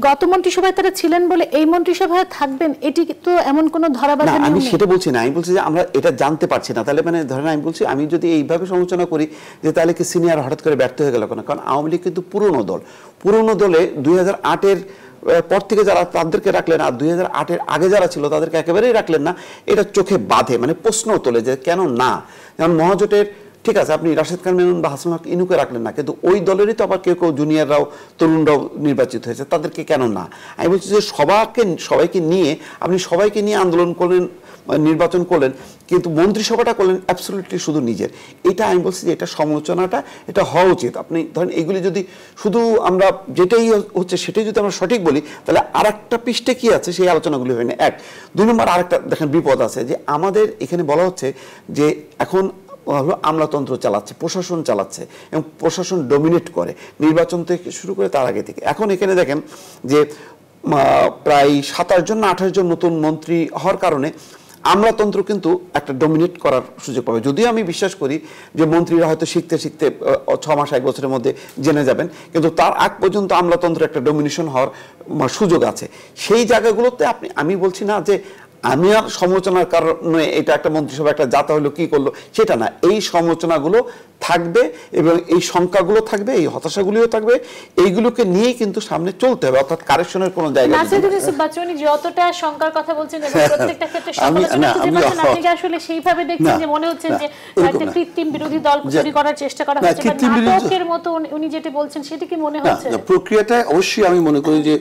গত মন্ত্রিসভায় তারা ছিলেন বলে এই মন্ত্রিসভায় থাকবেন, এটি তো এমন কোনো ধরাবাঁধা নেই। আমি সেটা বলছি না, আমি বলছি যে আমরা এটা জানতে পারছি না। তাহলে মানে ধরেন আমি বলছি, আমি যদি এইভাবে সমালোচনা করি যে তাহলে কি সিনিয়র হঠাৎ করে ব্যর্থ হয়ে গেল কেন? কারণ আওয়ামী লীগ কিন্তু পুরনো দলে 2008-এর পর থেকে যারা তাদেরকে রাখলেন, আর 2008-এর আগে যারা ছিল তাদেরকে একেবারেই রাখলেন না, এটা চোখে বাঁধে, মানে প্রশ্ন তোলে যে কেন না। যেমন মহাজোটের, ঠিক আছে আপনি রাশেদ খান মেনন বা হাসান হক ইনুকে রাখলেন না, কিন্তু ওই দলেরই তো আবার কেউ কেউ জুনিয়ররাও, তরুণরাও নির্বাচিত হয়েছে, তাদেরকে কেন না? আমি বলছি যে সবাইকে নিয়ে আপনি সবাইকে নিয়ে আন্দোলন করলেন, নির্বাচন করলেন, কিন্তু মন্ত্রিসভাটা করলেন অ্যাবসলিউটলি শুধু নিজের। এটা আমি বলছি যে এটা সমালোচনাটা এটা হওয়া উচিত। আপনি ধরেন এগুলি যদি শুধু আমরা যেটাই হচ্ছে সেটাই যদি আমরা সঠিক বলি, তাহলে আর একটা পৃষ্ঠে কি আছে সেই আলোচনাগুলি হয় না। 1 2 নম্বর আরেকটা দেখেন বিপদ আছে, যে আমাদের এখানে বলা হচ্ছে যে এখন আমলাতন্ত্র চালাচ্ছে, প্রশাসন চালাচ্ছে, এবং প্রশাসন ডমিনেট করে নির্বাচন থেকে শুরু করে তার আগে থেকে। এখন এখানে দেখেন যে প্রায় 27 জন না 28 জন নতুন মন্ত্রী হওয়ার কারণে আমলাতন্ত্র কিন্তু একটা ডমিনেট করার সুযোগ পাবে। যদিও আমি বিশ্বাস করি যে মন্ত্রীরা হয়তো শিখতে 6 মাস 1 বছরের মধ্যে জেনে যাবেন, কিন্তু তার আগ পর্যন্ত আমলাতন্ত্র একটা ডমিনেশন হওয়ার সুযোগ আছে। সেই জায়গাগুলোতে আমি বলছি না যে আমি আর সমালোচনার কারণে এটা একটা মন্ত্রিসভা একটা যাতা হলো কি করলো সেটা না, এই সমালোচনাগুলো থাকবে এবং এই শঙ্কাগুলো থাকবে, এই হতাশাগুলিও থাকবে, এইগুলোকে নিয়ে কিন্তু সামনে চলতে হবে, অর্থাৎ কারেকশনের কোনো জায়গা নেই। নাসিরুদ্দিন ইউসুফ বাচ্চুনি যতটা শঙ্কার কথা বলছেন এবং প্রত্যেকটা ক্ষেত্রে সমালোচনা খুঁজে পাচ্ছেন, আপনি কি আসলে সেইভাবে দেখছেন যে মনে হচ্ছে যে একটা কৃত্রিম বিরোধী দল তৈরি করার চেষ্টা করা হচ্ছে, বা নাটকের মতো উনি যেটা বলছেন সেটা কি মনে হচ্ছে? প্রক্রিয়াটা অবশ্যই আমি মনে করি যে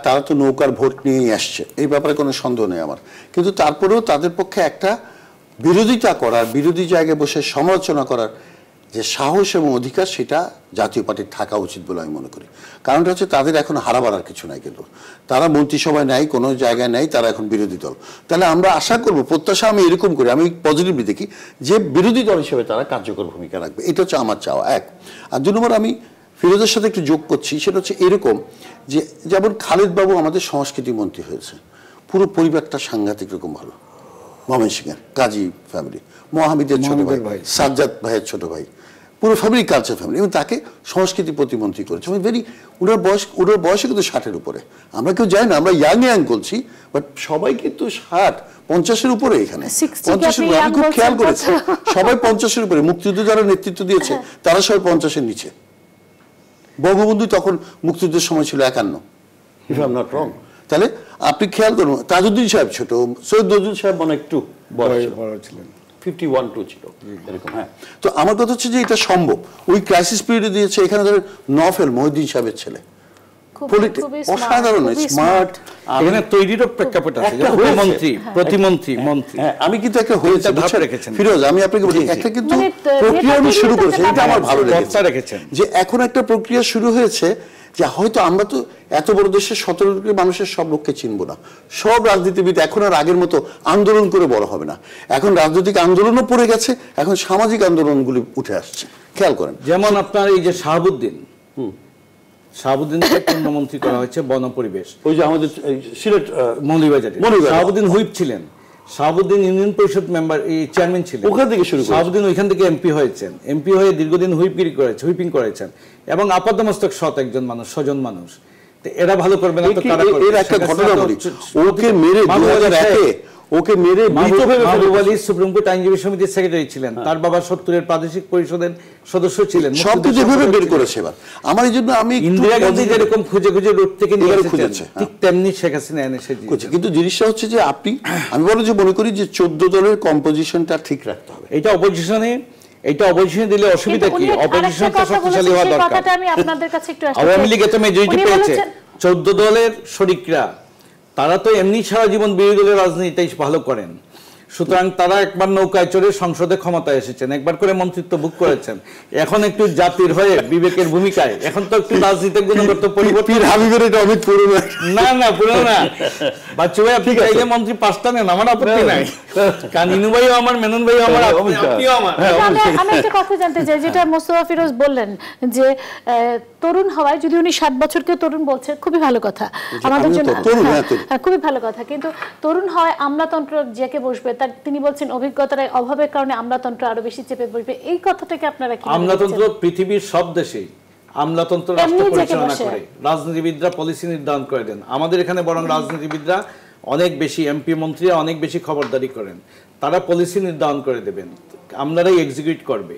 তারা তো নৌকার ভোট নিয়ে আসছে, এই ব্যাপারে কোনো সন্দেহ নেই আমার, কিন্তু তারপরেও তাদের পক্ষে একটা বিরোধিতা করার, বিরোধী জায়গায় বসে সমালোচনা করার যে সাহস এবং অধিকার, সেটা জাতীয় পার্টির থাকা উচিত বলে আমি মনে করি। কারণটা হচ্ছে তাদের এখন হারাবার কিছু নাই, কিন্তু তারা মন্ত্রিসভায় নাই, কোনো জায়গায় নাই, তারা এখন বিরোধী দল। তাহলে আমরা আশা করবো, প্রত্যাশা আমি এরকম করি, আমি পজিটিভলি দেখি যে বিরোধী দল হিসেবে তারা কার্যকর ভূমিকা রাখবে, এটা হচ্ছে আমার চাওয়া 1। আর 2 নম্বর আমি ফিরোজের সাথে একটু যোগ করছি, সেটা হচ্ছে এরকম যে যেমন খালেদ বাবু আমাদের সংস্কৃতি মন্ত্রী হয়েছে, পুরো পরিবারটা সাংঘাতিক রকম ভালো, ময়মনসিংহের কাজী ফ্যামিলি, মোহাম্মদের ছোট ভাই, সাজ্জাদ ভাইয়ের ছোট ভাই, পুরো ফ্যামিলি কালচার ফ্যামিলি, এবং তাকে সংস্কৃতি প্রতিমন্ত্রী করেছে, ভেরি ওনার বয়সে কিন্তু 60-এর উপরে। আমরা কেউ জানি না, আমরা ইয়াং করছি, বাট সবাই কিন্তু 60-50-এর উপরে এখানে। 50-এর আমি খুব খেয়াল করেছি, সবাই 50-এর উপরে। মুক্তিযুদ্ধ যারা নেতৃত্ব দিয়েছে তারা সবাই 50-এর নিচে। বঙ্গবন্ধু তখন মুক্তিযুদ্ধের সময় ছিল 51, if I am not wrong. তাহলে আপনি খেয়াল করুন, তাজউদ্দিন সাহেব ছোট, সৈয়দ নজরুল সাহেব মনে একটু বড় ছিলেন, 51-2 ছিল এরকম। হ্যাঁ, তো আমার কথা হচ্ছে যে এটা সম্ভব। ওই ক্রাইসিস পিরিয়ডে দিয়েছে। এখানে ধরেন নফেল মহিউদ্দিন সাহেবের ছেলে, অসাধারণ স্মার্ট। এখানে তৈরিরও প্রেক্ষাপট আছে, প্রতিমন্ত্রী মন্ত্রী। হ্যাঁ, আমি কিন্তু একটা হয়েছে ফিরোজ, আমি আপনাকে বলি, একটা কিন্তু প্রক্রিয়া শুরু করেছে, এটা আমার ভালো লেগেছে যে এখন একটা প্রক্রিয়া শুরু হয়েছে যে হয়তো আমরা তো এত বড় দেশের 17 কোটি মানুষের সব লোককে চিনবো না। সব রাজনীতিবিদ এখন আর আগের মতো আন্দোলন করে বড় হবে না। এখন রাজনৈতিক আন্দোলনও পড়ে গেছে, এখন সামাজিক আন্দোলনগুলি উঠে আসছে। খেয়াল করেন, যেমন আপনার এই যে শাহাবুদ্দিনকে পূর্ণমন্ত্রী করা হয়েছে বন পরিবেশ, ওই যে আমাদের সিলেট মৌলভীবাজারে শাহাবুদ্দিন হুইপ ছিলেন, শাহাবুদ্দিন ইউনিয়ন পরিষদ মেম্বার, এই চেয়ারম্যান ছিলেন, ওখান থেকে শুরু করে শাহাবুদ্দিন ওইখান থেকে এমপি হয়েছেন, এমপি হয়ে দীর্ঘদিন হুইপিং করেছেন এবং আপাতমস্তক সৎ একজন মানুষ, স্বজন মানুষ। এরা ভালো করবে না তো কারা করবে? এর একটা ঘটনা বলি, ওকে মেরে 2001 মাহবুব আলী সুপ্রিম কোর্ট আইনজীবী সমিতির সেক্রেটারি ছিলেন, তার বাবা 70-এর প্রাদেশিক পরিষদের সদস্য ছিলেন, সবকিছু যেভাবে বের করেছে। এবার আমার এই জন্য আমি ইন্দিরা গান্ধী যেরকম খুঁজে রুট থেকে নিয়ে এসেছেন, ঠিক তেমনি শেখ হাসিনা এনেছে। কিন্তু জিনিসটা হচ্ছে যে আমি মনে করি যে 14 দলের কম্পোজিশনটা ঠিক রাখতে হবে। এটা অপোজিশনে দিলে অসুবিধা কি? অপোজিশন তো শক্তিশালী হওয়া দরকার। আওয়ামী লীগ এত মেজরিটি পেয়েছে, 14 দলের শরিকরা, তারা তো এমনি সারা জীবন বিরোধী দলের রাজনীতিটাই ভালো করেন। সুতরাং তারা একবার নৌকায় চড়ে সংসদে ক্ষমতায় এসেছেন, একবার করে মন্ত্রিত্ব বুক করেছেন। এখন একটু জাতির হয়ে বিবেকের ভূমিকায়, এখন তো একটু রাজনীতির গুণগত পরিবর্তন। না পুরো না, বাচ্চু ভাই আপনি চাইলে মন্ত্রী 5টা নেন, আমার আপত্তি নাই। কানিনু ভাইও আমার, মেনন ভাইও আমার, আপনিও আমার। আমি একটা কথা জানতে চাই, যেটা মোস্তফা ফিরোজ বললেন যে তরুণ হওয়ায়, যদি উনি 60 বছরকেও তরুণ বলছেন, খুবই ভালো কথা আমাদের জন্য, খুবই ভালো কথা। কিন্তু তরুণ হওয়ায় আমলাতন্ত্র জেকে বসবে, তিনি বলছেন অভিজ্ঞতার অভাবের কারণে আমলাতন্ত্র আরো বেশি চেপে বসবে। এই কথাটাকে আপনারা কি? আমলাতন্ত্র পৃথিবীর সব দেশেই আমলাতন্ত্র রাষ্ট্র পরিচালনা করে, রাজনীতিবিদরা পলিসি নির্ধারণ করে দেন। আমাদের এখানে বরং রাজনীতিবিদরা অনেক বেশি, এমপি মন্ত্রীরা অনেক বেশি খবরদারি করেন, তারা পলিসি নির্ধারণ করে দেবেন, আমরাই এক্সিকিউট করবে।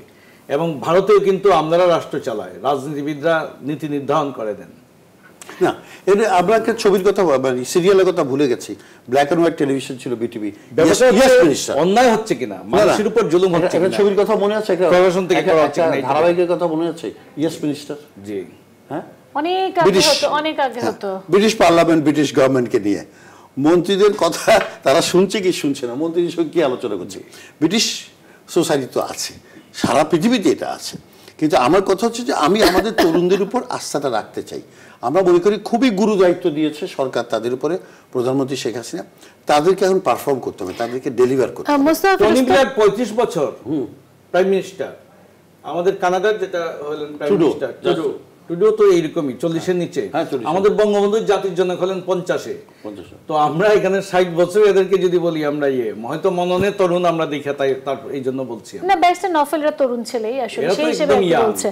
এবং ভারতেও কিন্তু আমলারা রাষ্ট্র চালায়, রাজনীতিবিদরা নীতি নির্ধারণ করে দেন। না, এটা আমরা একটা ছবির কথা, সিরিয়ালের কথা ভুলে গেছি। ব্ল্যাক এন্ড হোয়াইট টেলিভিশন ছিল বিটিভি। অন্যায় হচ্ছে কিনা, মানুষের উপর জুলুম হচ্ছে কিনা, ছবির কথা মনে আছে? প্রশাসন থেকে করা হচ্ছে কিনা, ধারাবাহিকের কথা মনে আছে? Yes minister. জি, হ্যাঁ, অনেক আগে হতো। ব্রিটিশ পার্লামেন্ট ব্রিটিশ গভর্নমেন্টকে নিয়ে মন্ত্রীদের কথা তারা শুনছে কি শুনছে না, মন্ত্রীদের সঙ্গে কি আলোচনা করছে। ব্রিটিশ সোসাইটি তো আছে, সারা পৃথিবীতে এটা আছে। কিন্তু আমার কথা হচ্ছে যে আমি আমাদের তরুণদের উপর আস্থাটা রাখতে চাই। আমরা মনে করি খুবই গুরু দায়িত্ব দিয়েছে সরকার তাদের উপরে, প্রধানমন্ত্রী শেখ হাসিনা। তাদেরকে এখন পারফর্ম করতে হবে, তাদেরকে ডেলিভার করতে হবে। 35 বছর প্রাইম মিনিস্টার, আমাদের কানাডার যেটা হলেন প্রাইম মিনিস্টার টুডু তো এইরকমই 40-এর নিচে। আমাদের বঙ্গবন্ধুর জাতির জনক হলেন 50-এ। তো আমরা এখানে 60 বছর এদেরকে যদি বলি আমরা হয়তো মননে তরুণ আমরা দেখে, তাই তারপর এই জন্য বলছি না। ব্যারিস্টার নফেলরা তরুণ ছেলেই আসলে, সেই হিসেবে বলছে।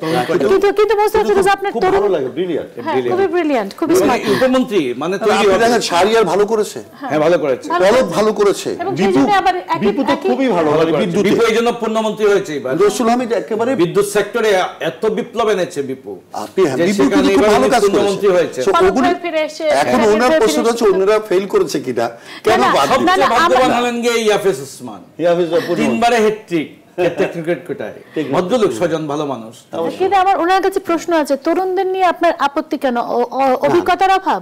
কিন্তু মোস্তফা ফিরোজ আপনার তরুণ, ভালো লাগে, ব্রিলিয়ান্ট, খুবই ব্রিলিয়ান্ট, খুবই স্মার্ট উপমন্ত্রী, মানে তৈরি দেখেন শাহরিয়ার ভালো করেছে, হ্যাঁ ভালো করেছে, পলক ভালো করেছে, বিপু তো খুবই ভালো, বিপু এই জন্য পূর্ণমন্ত্রী হয়েছে। রসুল হামিদ একেবারে বিদ্যুৎ সেক্টরে এত বিপ্লব এনেছে বিপু। এখন ওনার প্রশ্ন হচ্ছে ওনারা ফেল করেছে কিনা, কেন ভাগ্যবান হলেন গিয়ে ইয়াফেজ উসমান, 3বারে হ্যাটট্রিক, ভদ্রলোক, স্বজন, ভালো মানুষ। কিন্তু আমার ওনার কাছে প্রশ্ন আছে, তরুণদের নিয়ে আপনার আপত্তি কেন? অভিজ্ঞতার অভাব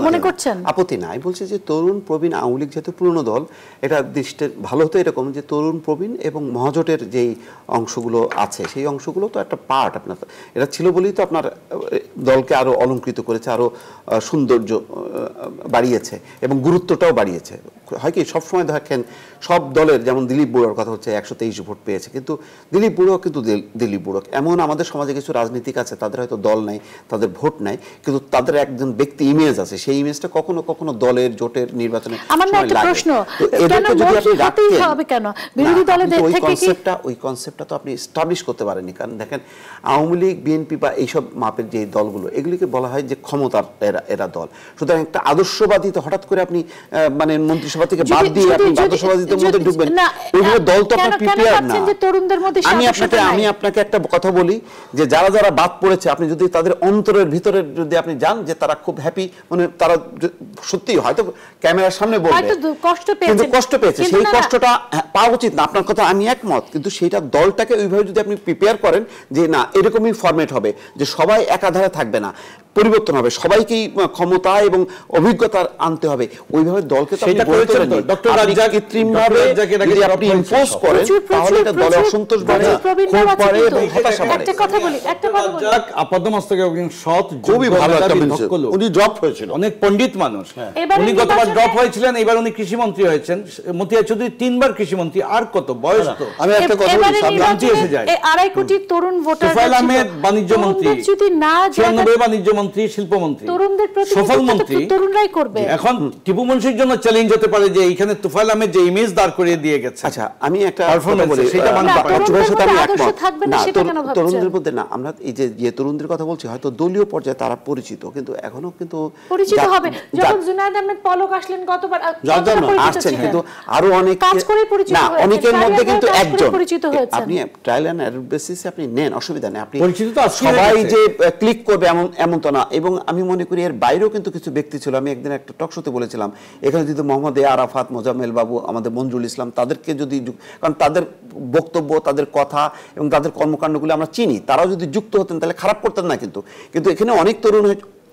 মনে করছেন? আপত্তি না, আমি বলছি যে তরুণ প্রবীণ আওয়ামী লীগ যেহেতু পুরনো দল, এটা দৃষ্টি ভালো হতো এরকম যে তরুণ প্রবীণ এবং মহাজোটের যেই অংশগুলো আছে সেই অংশগুলো তো একটা পার্ট আপনার, এটা ছিল বলেই তো আপনার দলকে আরো অলঙ্কৃত করেছে, আরো সৌন্দর্য বাড়িয়েছে এবং গুরুত্বটাও বাড়িয়েছে। হয় কি সবসময় দেখেন সব দলের, যেমন দিলীপ বুড়োর কথা হচ্ছে 123 ভোট পেয়েছে, কিন্তু দিলীপ বুড়ো কিন্তু দিলীপ বুড়ো। এমন আমাদের সমাজে কিছু রাজনীতিক আছে, তাদের হয়তো দল নাই, তাদের ভোট নাই, কিন্তু তাদের একজন ব্যক্তি ইমেজ আছে, সেই ইমেজটা কখনো কখনো দলের জোটের নির্বাচনে আমার না একটা প্রশ্ন, কেন মন্ত্রী হতেই হবে কেন? বিরোধী দলের থেকে কি ওই কনসেপ্টটা তো আপনি এস্টাবলিশ করতে পারেননি। কারণ দেখেন আওয়ামী লীগ, বিএনপি বা এইসব মাপের যে দলগুলো, এগুলিকে বলা হয় যে ক্ষমতার এরা দল। সুতরাং একটা আদর্শবাদী তো হঠাৎ করে আপনি মানে মন্ত্রিসভা থেকে বাদ দিয়ে আপনি আদর্শবাদীদের মধ্যে ঢুকবেন, ওইভাবে দল তো আপনার প্রিপেয়ার না। আমি আপনাকে একটা কথা বলি যে যারা যারা বাদ পড়েছে, আপনি যদি তাদের অন্তরের ভিতরে যদি আপনি জান যে তারা খুব হ্যাপি, মানে তারা সত্যি হয়তো ক্যামেরার সামনে বলবে কিন্তু কষ্ট পেয়েছে, সেই কষ্টটা পাওয়া উচিত না, আপনার কথা আমি একমত। কিন্তু সেইটা দলটাকে ওইভাবে যদি আপনি প্রিপেয়ার করেন যে না এরকমই ফরম্যাট হবে, যে সবাই একাধারে থাকবে না, পরিবর্তন হবে, সবাইকেই ক্ষমতা এবং অভিজ্ঞতা আনতে হবে, ওইভাবে দলকে তো আপনি গড়ে তোলেন নি। ডক্টর রাজ্জাক কৃত্রিমভাবে যদি আপনি ইম্পোজ করেন তাহলে এটা দলের অসন্তোষ বাড়ে, ক্ষোভ বাড়ে এবং হতাশা বাড়ে। একটা কথা বলি রাজ্জাক আপাতমস্তকে একজন সৎ, খুবই ভালো একটা মানুষ, উনি ড্রপ হয়েছিল, অনেক পণ্ডিত মানুষ। উনি গতবার ড্রপ হয়েছিলেন, এবার উনি কৃষিমন্ত্রী হয়েছেন। মতিয়া চৌধুরী 3 বার কৃষিমন্ত্রী, আর কত বয়স তো। আমি একটা কথা বলি, জানতে এসে যায় 2.5 কোটি তরুণ ভোটার, তোফায়েল আহমেদ বাণিজ্য মন্ত্রী, যদি না 96 বাণিজ্য মন্ত্রী, শিল্পমন্ত্রী, তরুণদের সফল মন্ত্রী, তরুণরাই করবে। এখন টিপু মুন্সির জন্য চ্যালেঞ্জ হতে পারে যে এইখানে তোফায়েল আহমেদ যে ইমেজ দাঁড় করিয়ে দিয়ে গেছে। আচ্ছা আমি একটা কথা বলি, সেটা মানে তরুণদের মধ্যে না, আমরা এই যে তরুণদের কথা বলছি হয়তো দলীয় পর্যায়ে তারা পরিচিত, কিন্তু এখনো কিন্তু পরিচিত হবে। যখন জুনায়েদ আহমেদ পলক আসলেন গতবার আসছেন, কিন্তু আরো অনেক কাজ করে পরিচিত না, হয়েছে, অনেকের মধ্যে কিন্তু একজন পরিচিত হয়েছে। আপনি ট্রায়াল এন্ড এরর বেসিসে আপনি নেন, অসুবিধা নেই, আপনি পরিচিত তো সবাই যে ক্লিক করবে এমন তো না। এবং আমি মনে করি এর বাইরেও কিন্তু কিছু ব্যক্তি ছিল, আমি একদিন একটা টক শোতে বলেছিলাম, এখানে যদি মোহাম্মদ আরাফাত, মোজাম্মেল বাবু, আমাদের মঞ্জুল ইসলাম, তাদেরকে যদি, কারণ তাদের বক্তব্য, তাদের কথা এবং তাদের কর্মকাণ্ডগুলো আমরা চিনি, তারাও যদি যুক্ত হতেন তাহলে খারাপ করতেন না। কিন্তু এখানে অনেক তরুণ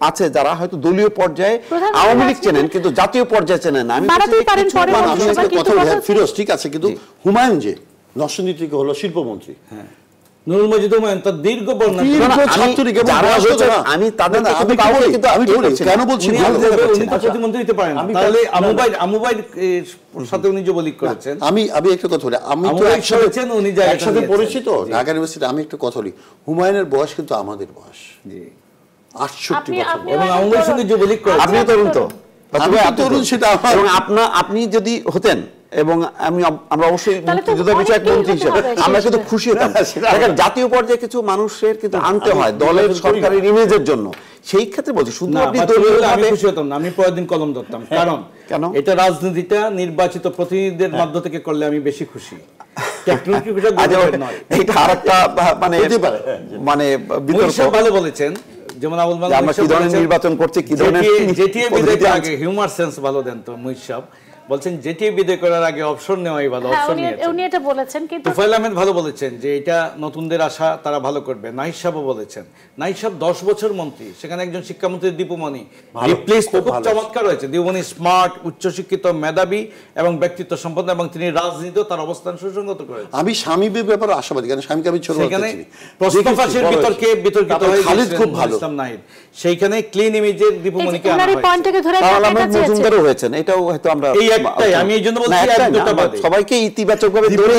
আছে যারা হয়তো দলীয় পর্যায়ে আওয়ামী লীগ চেনেন কিন্তু জাতীয় পর্যায়ে চেনেন না। আমি ফিরোজ ঠিক আছে, কিন্তু হুমায়ুন যে নরসিংদী থেকে হলো শিল্পমন্ত্রী, নুরুল মজিদ হুমায়ুন তার দীর্ঘ বর্ণনা, আমি তাদের কেন বলছি উনি তো প্রতিমন্ত্রী হতে পারেন, তাহলে আমুবাইর সাথে উনি যুবলীগ করেছেন। আমি একটা কথা বলি, আমি তো একসাথে পরিচিত ঢাকা ইউনিভার্সিটি। আমি একটা কথা বলি, হুমায়ুনের বয়স কিন্তু আমাদের বয়স, 68 বছর, এবং আমুবাইর সঙ্গে যুবলীগ করেছেন। আপনি তরুণ তো, সেটা আপনি যদি হতেন, এবং আমরা অবশ্যই মুক্তিযোদ্ধা বিষয়ক মন্ত্রী হিসেবে আমরা কিন্তু খুশি হতাম। জাতীয় পর্যায়ে কিছু মানুষের কিন্তু আনতে হয় দলের সরকারের ইমেজের জন্য, সেই ক্ষেত্রে বলছি শুধু আপনি আমি খুশি হতাম না, আমি পরের পরদিন কলম ধরতাম। কারণ কেন এটা রাজনীতিটা নির্বাচিত প্রতিনিধিদের মাধ্য থেকে করলে আমি বেশি খুশি। এটা আরেকটা মানে বিতর্ক ভালো বলেছেন, যেমন আবুল মাল আমরা কি ধরনের নির্বাচন করছি, কি ধরনের যেটিএ বিদায় আগে হিউমার সেন্স ভালো দেন তো মুহিত সাহেব বলছেন যেটিএ বিদায় করার আগে অপশন নেওয়াই ভালো। অপশন নিয়েছেন, উনি এটা বলেছেন। কিন্তু তোফায়েল আহমেদ ভালো বলেছেন যে এটা নতুনদের আশা, তারা ভালো করবে। নাহিদ সাহেবও বলেছেন, নাহিদ সাহেব 10 বছর মন্ত্রী, সেখানে একজন শিক্ষামন্ত্রী দীপুমণি রিপ্লেস খুব চমৎকার হয়েছে। দীপুমণি স্মার্ট, উচ্চশিক্ষিত, মেধাবী এবং ব্যক্তিত্ব সম্পন্ন, এবং তিনি রাজনীতিও তার অবস্থান সুসংগত করেছেন। আমি স্বামীর ব্যাপারে আশাবাদী, কারণ স্বামীকে আমি ছোট সেখানে প্রশ্ন ফাঁসের বিতর্কিত হয়ে খালিদ খুব ভালো, ইসলাম নাহিদ সেইখানে ক্লিন ইমেজের দীপুমণিকে আনা হয়েছে। পয়েন্টটাকে ধরে মজুমদারও হয়েছেন, এটাও হয়তো আমরা এই একটাই, আমি এই জন্য বলছি এক দুটো বাদে সবাইকে ইতিবাচকভাবে ধরে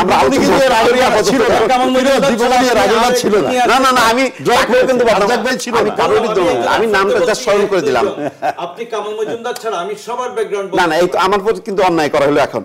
আমরা ছিল না, কামাল মজুমদার ছিল না, না আমি কিন্তু আমি কারোরই দোষ, আমি নামটা জাস্ট স্মরণ করে দিলাম। আপনি কামাল মজুমদার ছাড়া আমি সবার ব্যাকগ্রাউন্ড না এই তো আমার প্রতি কিন্তু অন্যায় করা হলো এখন।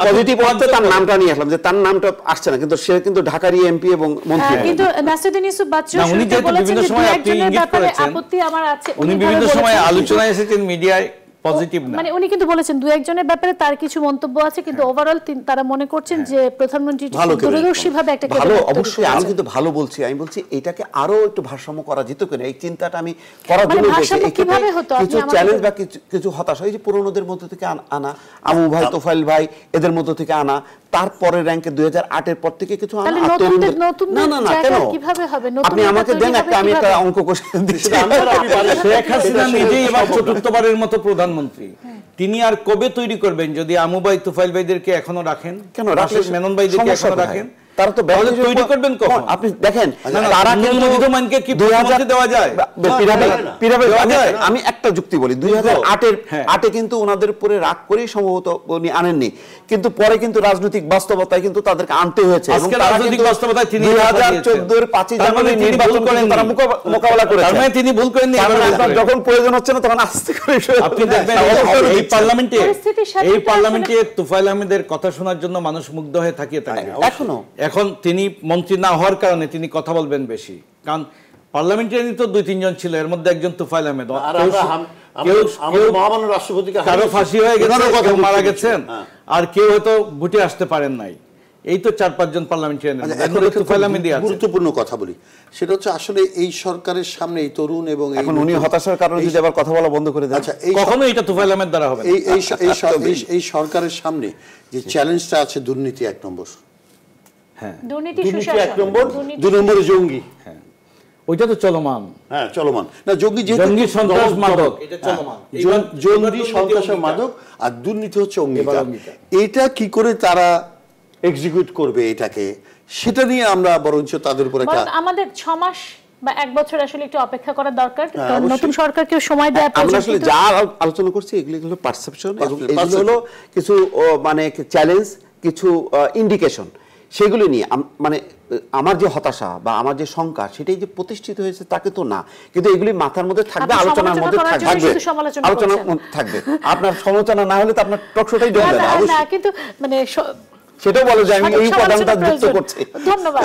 পজিটিভ অর্থে তার নামটা নিয়ে আসলাম যে তার নামটা আসছে না, কিন্তু সে কিন্তু ঢাকারই এমপি এবং মন্ত্রী। কিন্তু নাসিরউদ্দিন ইউসুফ বাচ্চু উনি যেহেতু বিভিন্ন সময় আপনি ইঙ্গিত করেছেন, আপত্তি আমার আছে, উনি বিভিন্ন সময় আলোচনায় এসেছেন মিডিয়ায়, পজিটিভ না, মানে উনি কিন্তু বলেছেন দু একজনের ব্যাপারে তার কিছু মন্তব্য আছে, কিন্তু ওভারঅল তারা মনে করছেন যে প্রধানমন্ত্রী দূরদর্শীভাবে একটা ভালো, অবশ্যই আমি কিন্তু ভালো বলছি, আমি বলছি এটাকে আরো একটু ভারসাম্য করা যেত কিনা, এই চিন্তাটা আমি করার জন্য বলছি। কিছু চ্যালেঞ্জ বা কিছু হতাশা, এই যে পুরনোদের মধ্যে থেকে আনা, আমু ভাই, তোফাইল ভাই, এদের মধ্যে থেকে আনা, তারপরে র্যাঙ্কে 2008 এর পর থেকে কিছু আনা। না কেন কিভাবে হবে? আপনি আমাকে দেন একটা, আমি একটা অঙ্ক কোশ্চেন দিচ্ছি। শেখ হাসিনা নিজেই এবার চতুর্থবারের মতো প্রধানমন্ত্রী, তিনি আর কবে তৈরি করবেন যদি আমু ভাই, তোফাইল ভাইদেরকে এখনো রাখেন, কেন রাখেন, মেনন ভাইদেরকে এখনো রাখেন? তারা তো তৈরি করবেন কখন? আপনি দেখেন তারা কিন্তু নির্মাণকে কি 2000 দেওয়া যায়? আমি একটা যুক্তি বলি, 2008-এ কিন্তু ওনাদের উপরে রাগ করেই সম্ভবত উনি আনেননি, কিন্তু পরে কিন্তু রাজনৈতিক বাস্তবতায় কিন্তু তাদেরকে আনতে হয়েছে। এবং রাজনৈতিক বাস্তবতায় তিনি 2014-এর 5ই জানুয়ারি নির্বাচন করেন, তারা মোকাবেলা করেছেন। মানে তিনি ভুল করেননি। যখন প্রয়োজন হচ্ছে না তখন আস্তে করে আপনি দেখবেন এই পার্লামেন্টে তুফাইল আহমেদের কথা শোনার জন্য মানুষ মুগ্ধ হয়ে থাকিয়ে থাকে এখনো। এখন তিনি মন্ত্রী না হওয়ার কারণে তিনি কথা বলবেন বেশি, কারণ পার্লামেন্টারি তো 2-3 জন ছিল, এর মধ্যে একজন তুফাইল আহমেদ। মহামান্য রাষ্ট্রপতিকে কারো ফাঁসি হয়ে গেছে, কেউ মারা গেছেন, আর কেউ হয়তো ভোটে আসতে পারেন নাই। এই তো 4-5 জন পার্লামেন্টারিয়ান। গুরুত্বপূর্ণ কথা বলি, সেটা হচ্ছে আসলে এই সরকারের সামনে এই তরুণ এবং এখন উনি হতাশার কারণে যদি আবার কথা বলা বন্ধ করে দেন, আচ্ছা কখনো এটা তুফাইল আহমেদ দ্বারা হবে না। এই সরকারের সামনে যে চ্যালেঞ্জটা আছে, দুর্নীতি 1 নম্বর, হ্যাঁ দুর্নীতি 1 নম্বর, 2 নম্বরে জঙ্গি, হ্যাঁ ওইটা তো চলমান, হ্যাঁ চলমান না, জঙ্গি সন্ত্রাস মাদক, এটা চলমান, জঙ্গি সন্ত্রাস মাদক, আর দুর্নীতি হচ্ছে অঙ্গীকার। এটা কি করে তারা এক্সিকিউট করবে এটাকে, সেটা নিয়ে আমরা বরঞ্চ তাদের উপর একটা আমাদের 6 মাস বা 1 বছর আসলে একটু অপেক্ষা করা দরকার। নতুন সরকারকে সময় দেওয়া প্রয়োজন। আমরা আসলে যা আলোচনা করছি এগুলো হলো পারসেপশন, এবং এগুলো হলো কিছু মানে চ্যালেঞ্জ, কিছু ইন্ডিকেশন, সেগুলো নিয়ে মানে আমার যে হতাশা বা আমার যে শঙ্কা সেটাই যে প্রতিষ্ঠিত হয়েছে তাকে তো না, কিন্তু এগুলি মাথার মধ্যে থাকবে, আলোচনার মধ্যে থাকবে, আলোচনার মধ্যে থাকবে। আপনার সমালোচনা না হলে তো আপনার টকশোটাই জমবে না, কিন্তু মানে সেটাও বলো যে আমি এই উপাদানটা যুক্ত করছি। ধন্যবাদ।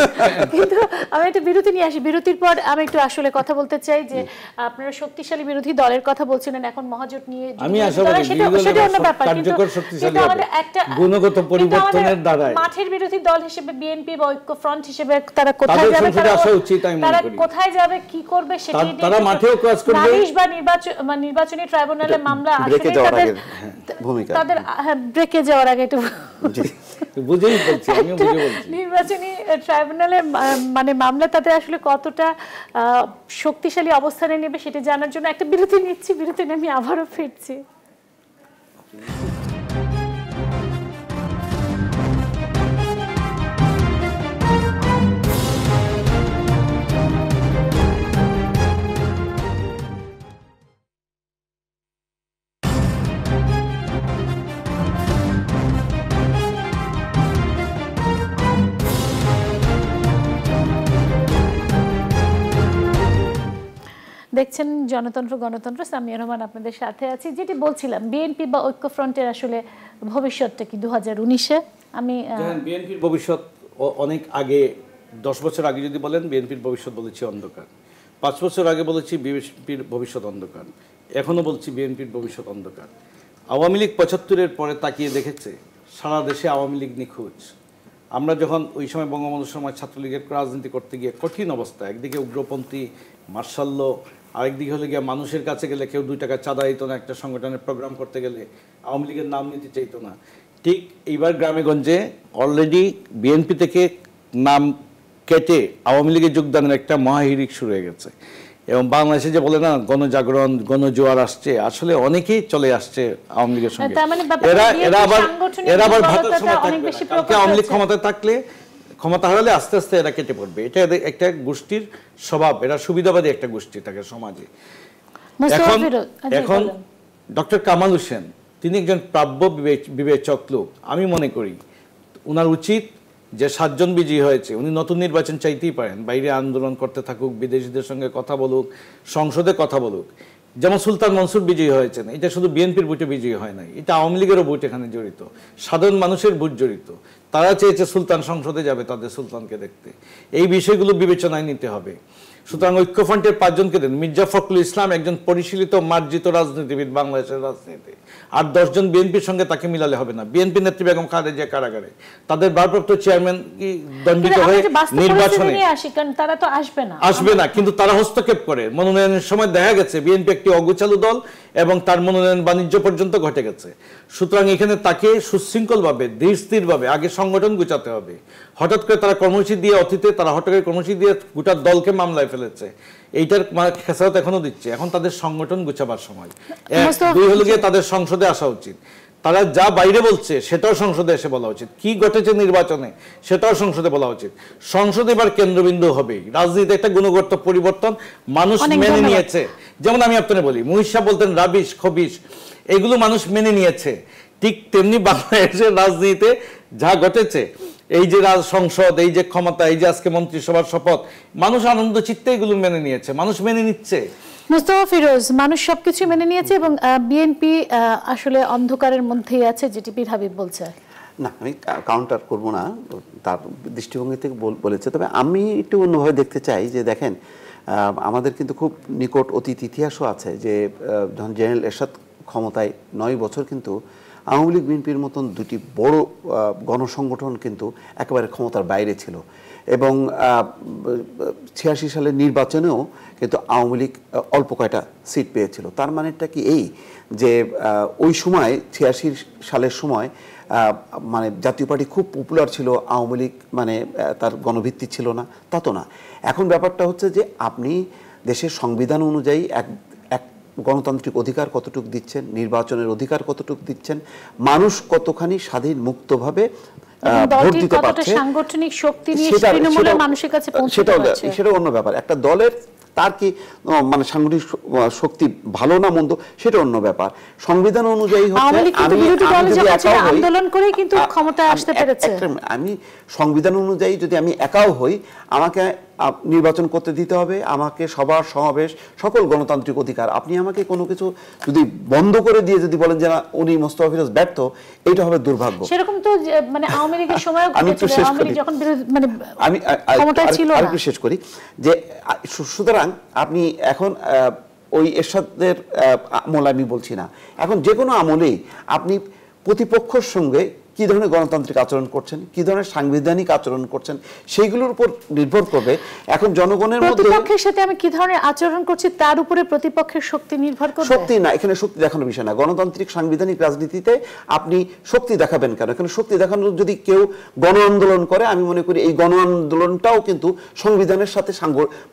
কিন্তু আমি একটা বিরতি নিয়ে আসি, বিরতির পর আমি একটু আসলে কথা বলতে চাই যে আপনারা শক্তিশালী বিরোধী দলের কথা বলছিলেন, এখন মহাজোট নিয়ে আমি আশাবাদী সেটা অন্য ব্যাপার, কিন্তু শক্তিশালী একটা গুণগত পরিবর্তনের দ্বারা মাঠের বিরোধী দল হিসেবে বিএনপি বা ঐক্য ফ্রন্ট হিসেবে তারা কোথায় যাবে, তারা কোথায় যাবে, কি করবে, সেটা তারা মাঠেও কাজ করবে। নালিশ বা নির্বাচনী ট্রাইব্যুনালে মামলা আসলে তাদের ব্রেকে যাওয়ার আগে একটু বুঝেই বলছি, আমি বুঝে বলছি, নির্বাচনী ট্রাইব্যুনালে মানে মামলা তাদের আসলে কতটা শক্তিশালী অবস্থানে নেবে সেটা জানার জন্য একটা বিরতি নিচ্ছি, বিরতি নিয়ে আমি আবারও ফিরছি। দেখছেন জনতন্ত্র গণতন্ত্র, সামিয়া রহমান আপনাদের সাথে আছি। যেটি বলছিলাম, বিএনপি বা ঐক্যফ্রন্টের আসলে ভবিষ্যৎটা কি 2019-এ? আমি বিএনপির ভবিষ্যৎ অনেক আগে, 10 বছর আগে যদি বলেন বিএনপির ভবিষ্যৎ বলেছি অন্ধকার, 5 বছর আগে বলেছি বিএনপির ভবিষ্যৎ অন্ধকার, এখনো বলছি বিএনপির ভবিষ্যৎ অন্ধকার। আওয়ামী লীগ 75-এর পরে তাকিয়ে দেখেছে সারা দেশে আওয়ামী লীগ নিখোঁজ। আমরা যখন ওই সময় বঙ্গবন্ধুর সময় ছাত্রলীগের রাজনীতি করতে গিয়ে কঠিন অবস্থা, একদিকে উগ্রপন্থী মার্শাল, আরেকদিকে হলে গিয়ে মানুষের কাছে গেলে কেউ 2 টাকা চাঁদা দিত না, একটা সংগঠনের প্রোগ্রাম করতে গেলে আওয়ামী লীগের নাম নিতে চাইতো না। ঠিক এইবার গ্রামেগঞ্জে অলরেডি বিএনপি থেকে নাম কেটে আওয়ামী লীগে যোগদানের একটা মহাহিরিক শুরু হয়ে গেছে, এবং বাংলাদেশে যে বলে না গণজাগরণ গণজোয়ার আসছে, আসলে অনেকেই চলে আসছে আওয়ামী লীগের সঙ্গে। এরা আবার ভাতের সময় থাকবে না, কালকে আওয়ামী লীগ ক্ষমতায় থাকলে, ক্ষমতা হারালে আস্তে আস্তে এরা কেটে পড়বে। এটা একটা গোষ্ঠীর স্বভাব, এরা সুবিধাবাদী একটা গোষ্ঠী থাকে সমাজে। এখন ডক্টর কামাল হোসেন তিনি একজন প্রাপ্য বিবেচক লোক। আমি মনে করি ওনার উচিত যে 7 জন বিজয়ী হয়েছে, উনি নতুন নির্বাচন চাইতেই পারেন, বাইরে আন্দোলন করতে থাকুক, বিদেশিদের সঙ্গে কথা বলুক, সংসদে কথা বলুক। যেমন সুলতান মনসুর বিজয়ী হয়েছেন, এটা শুধু বিএনপির ভোটে বিজয়ী হয় নাই, এটা আওয়ামী লীগেরও ভোট এখানে জড়িত, সাধারণ মানুষের ভোট জড়িত। তারা চেয়েছে সুলতান সংসদে যাবে তাদের সুলতানকে দেখতে। এই বিষয়গুলো বিবেচনায় নিতে হবে। সুতরাং ঐক্যফ্রন্টের 5 জনকে দেন। মির্জা ফখরুল ইসলাম একজন পরিশীলিত মার্জিত রাজনীতিবিদ বাংলাদেশের রাজনীতি, আর 10 জন বিএনপির সঙ্গে তাকে মিলালে হবে না। বিএনপি নেত্রী বেগম খালেদা জিয়া কারাগারে, তাদের ভারপ্রাপ্ত চেয়ারম্যান কি দণ্ডিত হয়ে নির্বাচনে তারা তো আসবে না, কিন্তু তারা হস্তক্ষেপ করে। মনোনয়নের সময় দেখা গেছে বিএনপি একটি অগোছালো দল এবং তার মনোনয়ন বাণিজ্য পর্যন্ত ঘটে গেছে। সুতরাং এখানে তাকে সুশৃঙ্খলভাবে ধীর স্থিরভাবে আগে সংগঠন গুছাতে হবে। হঠাৎ করে তারা কর্মসূচি দিয়ে, অতীতে তারা হঠাৎ করে কর্মসূচি দিয়ে গোটা দলকে মামলায় ফেলেছে, এইটার খেসারত এখনো দিচ্ছে। এখন তাদের সংগঠন গুছাবার সময়। 2 হলো গিয়ে তাদের সংসদে আসা উচিত। তারা যা বাইরে বলছে সেটাও সংসদে এসে বলা উচিত, কি ঘটেছে নির্বাচনে সেটাও সংসদে বলা উচিত। সংসদ এবার কেন্দ্রবিন্দু হবে। রাজনীতি একটা গুণগত পরিবর্তন মানুষ মেনে নিয়েছে। যেমন আমি আপনাকে বলি, মুহিত সাহেব বলতেন রাবিশ খবিশ, এগুলো মানুষ মেনে নিয়েছে। ঠিক তেমনি বাংলাদেশের রাজনীতিতে যা ঘটেছে, এই যে সংসদ, এই যে ক্ষমতা, এই যে আজকে মন্ত্রিসভার শপথ, মানুষ আনন্দ চিত্তে এগুলো মেনে নিয়েছে, মানুষ মেনে নিচ্ছে। মুস্তাফা ফিরোজ, মানুষ সবকিছু মেনে নিয়েছে এবং বিএনপি আসলে অন্ধকারের মধ্যেই আছে, জিটিপির হাবিব বলছে। না, আমি কাউন্টার করব না, তার দৃষ্টিভঙ্গি থেকে বলেছে। তবে আমি একটু অন্যভাবে দেখতে চাই যে দেখেন, আমাদের কিন্তু খুব নিকট অতীত ইতিহাসও আছে যে যখন জেনারেল এরশাদ ক্ষমতায় ৯ বছর কিন্তু আওয়ামী লীগ বিএনপির মতন দুটি বড় গণসংগঠন কিন্তু একেবারে ক্ষমতার বাইরে ছিল। এবং ৮৬ সালের নির্বাচনেও কিন্তু আওয়ামী লীগ অল্প কয়টা সিট পেয়েছিল। তার মানেটা কি এই যে ওই সময় ৮৬ সালের সময় মানে জাতীয় পার্টি খুব পপুলার ছিল, আওয়ামী লীগ মানে তার গণভিত্তি ছিল না, তা তো না। এখন ব্যাপারটা হচ্ছে যে আপনি দেশের সংবিধান অনুযায়ী এক গণতান্ত্রিক অধিকার কতটুকু দিচ্ছেন, নির্বাচনের অধিকার কতটুকু দিচ্ছেন, মানুষ কতখানি স্বাধীন মুক্তভাবে ভোট দিতে পারছে, সাংগঠনিক শক্তি নিয়ে তৃণমূলের মানুষের কাছে পৌঁছতে পারছে, সেটা অন্য ব্যাপার। একটা দলের তার কি মানে সাংগঠনিক শক্তি ভালো না মন্দ সেটা অন্য ব্যাপার। সংবিধান অনুযায়ী আন্দোলন করে কিন্তু ক্ষমতায় আসতে পেরেছে। আমি সংবিধান অনুযায়ী যদি আমি একাও হই, আমাকে নির্বাচন করতে দিতে হবে, আমাকে সবার সমাবেশ, সকল গণতান্ত্রিক অধিকার। আপনি আমাকে কোনো কিছু যদি বন্ধ করে দিয়ে যদি বলেন যে না উনি মোস্তফা ফিরোজ ব্যর্থ, এটা হবে দুর্ভাগ্য। সেরকম তো মানে আওয়ামী লীগের সময় আমি একটু শেষ করি, আমি ক্ষমতায় ছিল না। আরেকটু শেষ করি যে সুতরাং আপনি এখন ওই এরশাদের আমল আমি বলছি না, এখন যে কোনো আমলেই আপনি প্রতিপক্ষের সঙ্গে কি ধরনের গণতান্ত্রিক আচরণ করছেন, কি ধরনের সাংবিধানিক আচরণ করছেন, সেইগুলোর উপর নির্ভর করবে। এখন জনগণের মধ্যে প্রতিপক্ষের সাথে আমি কি ধরনের আচরণ করছি তার উপরে প্রতিপক্ষের শক্তি নির্ভর করবে। শক্তি না, এখানে শক্তি দেখানোর বিষয় না। গণতান্ত্রিক সাংবিধানিক রাজনীতিতে আপনি শক্তি দেখাবেন কেন? এখানে শক্তি দেখানোর যদি কেউ গণ আন্দোলন করে, আমি মনে করি এই গণ আন্দোলনটাও কিন্তু সংবিধানের সাথে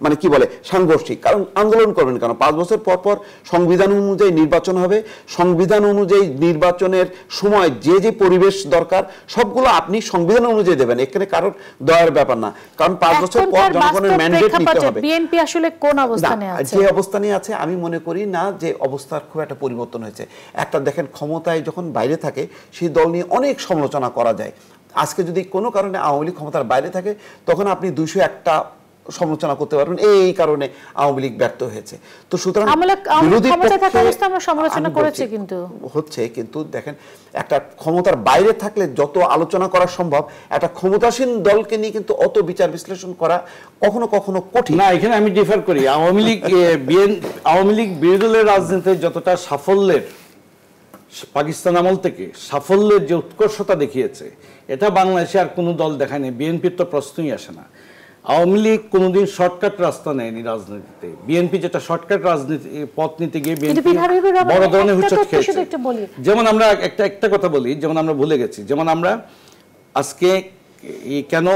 মানে কি বলে সাংঘর্ষিক। কারণ আন্দোলন করবেন কেন? 5 বছর পর পর সংবিধান অনুযায়ী নির্বাচন হবে, সংবিধান অনুযায়ী নির্বাচনের সময় যে যে পরিবেশ দরকার সবগুলো আপনি সংবিধান অনুযায়ী দেবেন, এখানে কারোর দয়ার ব্যাপার না। কারণ 5 বছর পর জনগণের ম্যান্ডেট নিতে হবে। বিএনপি আসলে কোন অবস্থানে আছে? যে অবস্থানে আছে আমি মনে করি না যে অবস্থার খুব একটা পরিবর্তন হয়েছে। একটা দেখেন, ক্ষমতায় যখন বাইরে থাকে সেই দল নিয়ে অনেক সমালোচনা করা যায়। আজকে যদি কোনো কারণে আওয়ামী লীগ ক্ষমতার বাইরে থাকে, তখন আপনি 201টা সমালোচনা করতে পারবেন এই কারণে আওয়ামী লীগ ব্যর্থ হয়েছে। তো সুতরাং বিরোধী সমালোচনা করেছে কিন্তু হচ্ছে, কিন্তু দেখেন একটা ক্ষমতার বাইরে থাকলে যত আলোচনা করা সম্ভব, একটা ক্ষমতাসীন দলকে নিয়ে কিন্তু অত বিচার বিশ্লেষণ করা কখনো কখনো কঠিন না। এখানে আমি ডিফার করি। আওয়ামী লীগ বিরোধী দলের রাজনীতিতে যতটা সাফল্যের, পাকিস্তান আমল থেকে সাফল্যের যে উৎকর্ষতা দেখিয়েছে, এটা বাংলাদেশে আর কোনো দল দেখায়নি। বিএনপির তো প্রশ্নই আসে না। আওয়ামী লীগ কোনোদিন শর্টকাট রাস্তা নেয়নি রাজনীতিতে। বিএনপি যেটা শর্টকাট রাজনীতি পথ নিতে গিয়ে বিএনপি বড় ধরনের হুঁচট খেয়েছে। যেমন আমরা একটা কথা বলি, যেমন আমরা ভুলে গেছি, যেমন আমরা আজকে কেন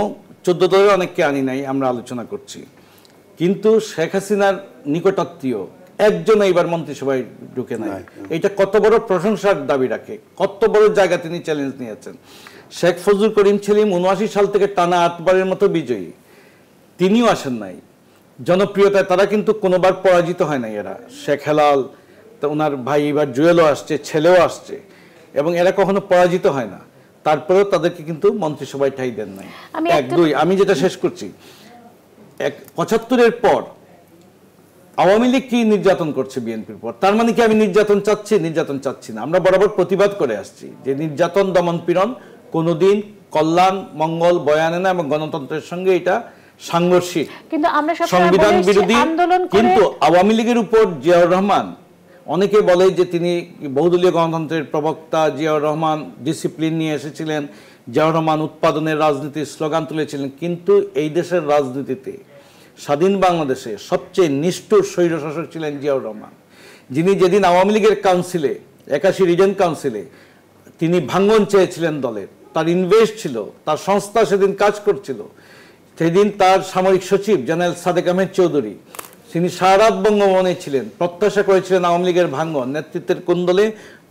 14 দলের অনেককে আনি নাই আমরা আলোচনা করছি, কিন্তু শেখ হাসিনার নিকটাত্মীয় একজন এইবার মন্ত্রিসভায় ঢুকে নাই। এটা কত বড় প্রশংসার দাবি রাখে, কত বড় জায়গা তিনি চ্যালেঞ্জ নিয়েছেন। শেখ ফজলুল করিম সেলিম 79 সাল থেকে টানা 8 বারের মতো বিজয়ী, তিনিও আসেন নাই। জনপ্রিয়তায় তারা কিন্তু কোনোবার পরাজিত হয় নাই। এরা শেখ হেলাল, ওনার ভাই এবার জুয়েলও আসছে, ছেলেও আসছে, এবং এরা কখনো পরাজিত হয় না। তারপরেও তাদেরকে কিন্তু মন্ত্রিসভায় ঠাঁই দেন নাই। 1, 2 আমি যেটা শেষ করছি, 75-এর পর আওয়ামী লীগ কি নির্যাতন করছে বিএনপির পর, তার মানে কি আমি নির্যাতন চাচ্ছি? নির্যাতন চাচ্ছি না। আমরা বরাবর প্রতিবাদ করে আসছি যে নির্যাতন, দমন পীড়ন কোনোদিন কল্যাণ, মঙ্গল বয়ে আনে না, এবং গণতন্ত্রের সঙ্গে এটা সাংঘর্ষিক, সংবিধান বিরোধী। কিন্তু আওয়ামী লীগের উপর জিয়াউর রহমান, অনেকে বলে যে তিনি বহুদলীয় গণতন্ত্রের প্রবক্তা, জিয়াউর রহমান ডিসিপ্লিন নিয়ে এসেছিলেন, জিয়াউর রহমান উৎপাদনের রাজনীতির স্লোগান তুলেছিলেন, কিন্তু এই দেশের রাজনীতিতে স্বাধীন বাংলাদেশে সবচেয়ে নিষ্ঠুর স্বৈরশাসক ছিলেন জিয়াউর রহমান, যিনি যেদিন আওয়ামী লীগের কাউন্সিলে 81 রিজেন্ট কাউন্সিলে তিনি ভাঙ্গন চেয়েছিলেন দলের, তার ইনভেস্ট ছিল, তার সংস্থা সেদিন কাজ করছিল, সেদিন তার সামরিক সচিব জেনারেল সাদেক আহমেদ চৌধুরী তিনি সারা রাত বঙ্গভবনে ছিলেন, প্রত্যাশা করেছিলেন আওয়ামী লীগের ভাঙন, নেতৃত্বের কোন্দলে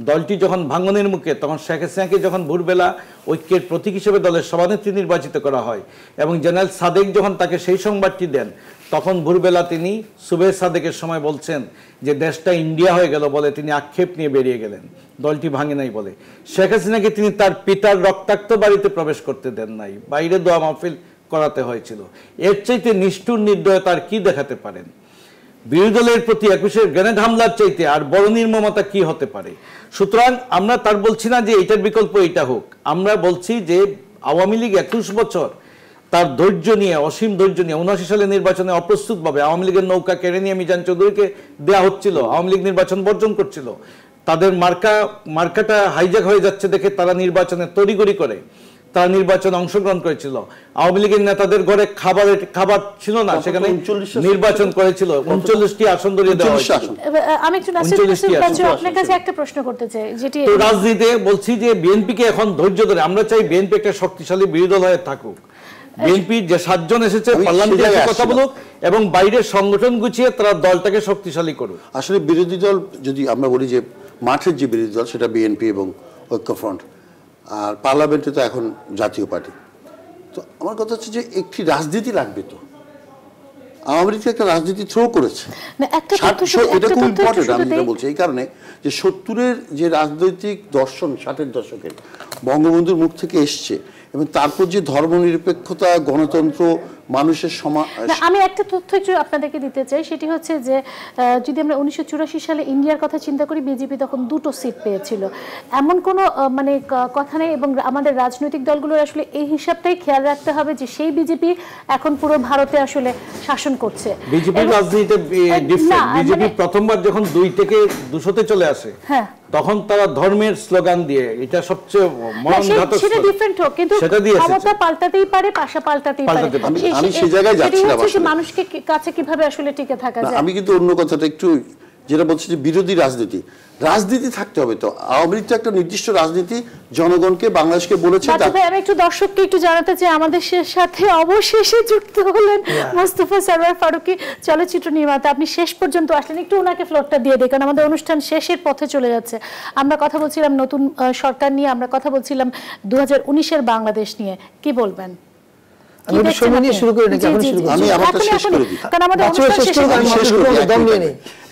দলটি যখন ভাঙনের মুখে, তখন শেখ হাসিনাকে যখন ভোরবেলা ঐক্যের প্রতীক হিসেবে দলের সভানেত্রী নির্বাচিত করা হয় এবং জেনারেল সাদেক যখন তাকে সেই সংবাদটি দেন, তখন ভোরবেলা তিনি সুবেহ সাদেকের সময় বলছেন যে দেশটা ইন্ডিয়া হয়ে গেল বলে তিনি আক্ষেপ নিয়ে বেরিয়ে গেলেন, দলটি ভাঙে নাই বলে। শেখ হাসিনাকে তিনি তার পিতার রক্তাক্ত বাড়িতে প্রবেশ করতে দেন নাই, বাইরে দোয়া মাহফিল করাতে হয়েছিল। এর চাইতে নিষ্ঠুর নির্দয়তা আর কি দেখাতে পারেন? বিরোধী দলের প্রতি 21-এর গ্রেনেড হামলার চাইতে আর বড় নির্মমতা কি হতে পারে? সুতরাং আমরা তার বলছি না যে এটার বিকল্প এটা হোক, আমরা বলছি যে আওয়ামী লীগ 21 বছর তার ধৈর্য নিয়ে, অসীম ধৈর্য নিয়ে 79 সালে নির্বাচনে অপ্রস্তুতভাবে আওয়ামী লীগের নৌকা কেড়ে নিয়ে মিজান চৌধুরীকে দেয়া হচ্ছিল, আওয়ামী লীগ নির্বাচন বর্জন করছিল, তাদের মার্কাটা হাইজ্যাক হয়ে যাচ্ছে দেখে তারা নির্বাচনে তড়িঘড়ি করে তারা নির্বাচনে অংশগ্রহণ করেছিল। আওয়ামী লীগের নেতাদের ঘরে খাবার ছিল না, সেখানে নির্বাচন করেছিল, 39টি আসন ধরিয়ে দেওয়া হয়েছিল। আমি একটু আপনার কাছে একটা প্রশ্ন করতে চাই, যেটি রাজনীতিতে বলছি যে বিএনপিকে এখন ধৈর্য ধরে, আমরা চাই বিএনপি একটা শক্তিশালী বিরোধী দল হয়ে থাকুক। বিএনপি যে 7 জন এসেছে পার্লামেন্টে কথা বলুক এবং বাইরের সংগঠন গুছিয়ে তারা দলটাকে শক্তিশালী করুক। আসলে বিরোধী দল যদি আমরা বলি যে মাঠের যে বিরোধী দল সেটা বিএনপি এবং ঐক্যফ্রন্ট, আর পার্লামেন্টে তো এখন জাতীয় পার্টি। তো আমার কথা হচ্ছে যে একটি রাজনীতি লাগবে, তো আওয়ামী লীগ একটা রাজনীতি থ্রো করেছে, এটা খুব ইম্পর্টেন্ট। আমি যেটা বলছি এই কারণে যে 70-এর যে রাজনৈতিক দর্শন 60-এর দশকের বঙ্গবন্ধুর মুখ থেকে এসছে এবং তারপর যে ধর্মনিরপেক্ষতা, গণতন্ত্র, মানুষের সমাজ। আমি একটা তথ্য একটু আপনাদেরকে দিতে চাই, সেটি হচ্ছে যে যদি আমরা 1984 সালে ইন্ডিয়ার কথা চিন্তা করি, বিজেপি তখন 2টো সিট পেয়েছিল, এমন কোনো মানে কথা নেই। এবং আমাদের রাজনৈতিক দলগুলোর আসলে এই হিসাবটাই খেয়াল রাখতে হবে যে সেই বিজেপি এখন পুরো ভারতে আসলে শাসন করছে। বিজেপির রাজনীতিতে ডিফারেন্ট। বিজেপি প্রথমবার যখন 2 থেকে 200-তে চলে আসে, তখন তারা ধর্মের স্লোগান দিয়ে, এটা সবচেয়ে মর্মান্তিক, সেটা ডিফারেন্ট হোক, কিন্তু ক্ষমতা পাল্টাতেই পারে, পাশা পাল্টাতেই পারে। আমি সেই জায়গায় যাচ্ছিলাম, মানুষকে কাছে কিভাবে আসলে টিকে থাকা যায়। আমি কিন্তু অন্য কথাটা একটু যেটা বলছি যে বিরোধী রাজনীতি থাকতে হবে। তো আওয়ামী লীগ তো একটা নির্দিষ্ট রাজনীতি জনগণকে, বাংলাদেশকে বলেছে। আমি একটু দর্শককে একটু জানাতে চাই, আমাদের সাথে অবশেষে যুক্ত হলেন মোস্তফা সরওয়ার ফারুকী, চলচ্চিত্র নির্মাতা। আপনি শেষ পর্যন্ত আসলেন, একটু ওনাকে ফ্লোরটা দিয়ে দিই, কারণ আমাদের অনুষ্ঠান শেষের পথে চলে যাচ্ছে। আমরা কথা বলছিলাম নতুন সরকার নিয়ে, আমরা কথা বলছিলাম 2019-এর বাংলাদেশ নিয়ে, কি বলবেন?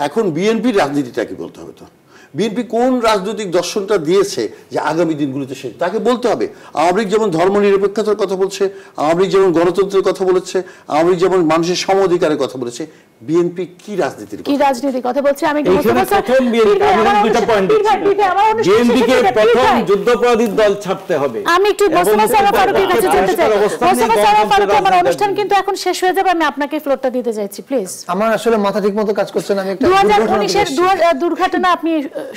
এখন বিএনপির রাজনীতিটা কি বলতে হবে? তো বিএনপি কোন রাজনৈতিক দর্শনটা দিয়েছে যে আগামী দিনগুলোতে সে তাকে বলতে হবে। আওয়ামী লীগ যেমন ধর্মনিরপেক্ষতার কথা বলছে, আওয়ামী লীগ যেমন গণতন্ত্রের কথা বলেছে, আওয়ামী লীগ যেমন মানুষের সম অধিকারের কথা বলেছে, বিএনপি কি রাজনীতির কথা বলছে? আমি বিএনপিকে প্রথম যুদ্ধাপরাধীর দল ছাড়তে হবে। আমি একটু মোস্তফা সরওয়ার ফারুকীর কাছে যেতে চাই। মোস্তফা সরওয়ার ফারুকী, আমার অনুষ্ঠান কিন্তু এখন শেষ হয়ে যাবে, আমি আপনাকে ফ্লোরটা দিতে চাইছি, প্লিজ। আমার আসলে মাথা ঠিকমতো কাজ করছে না। আমি একটা 2019-এর দুর্ঘটনা, আপনি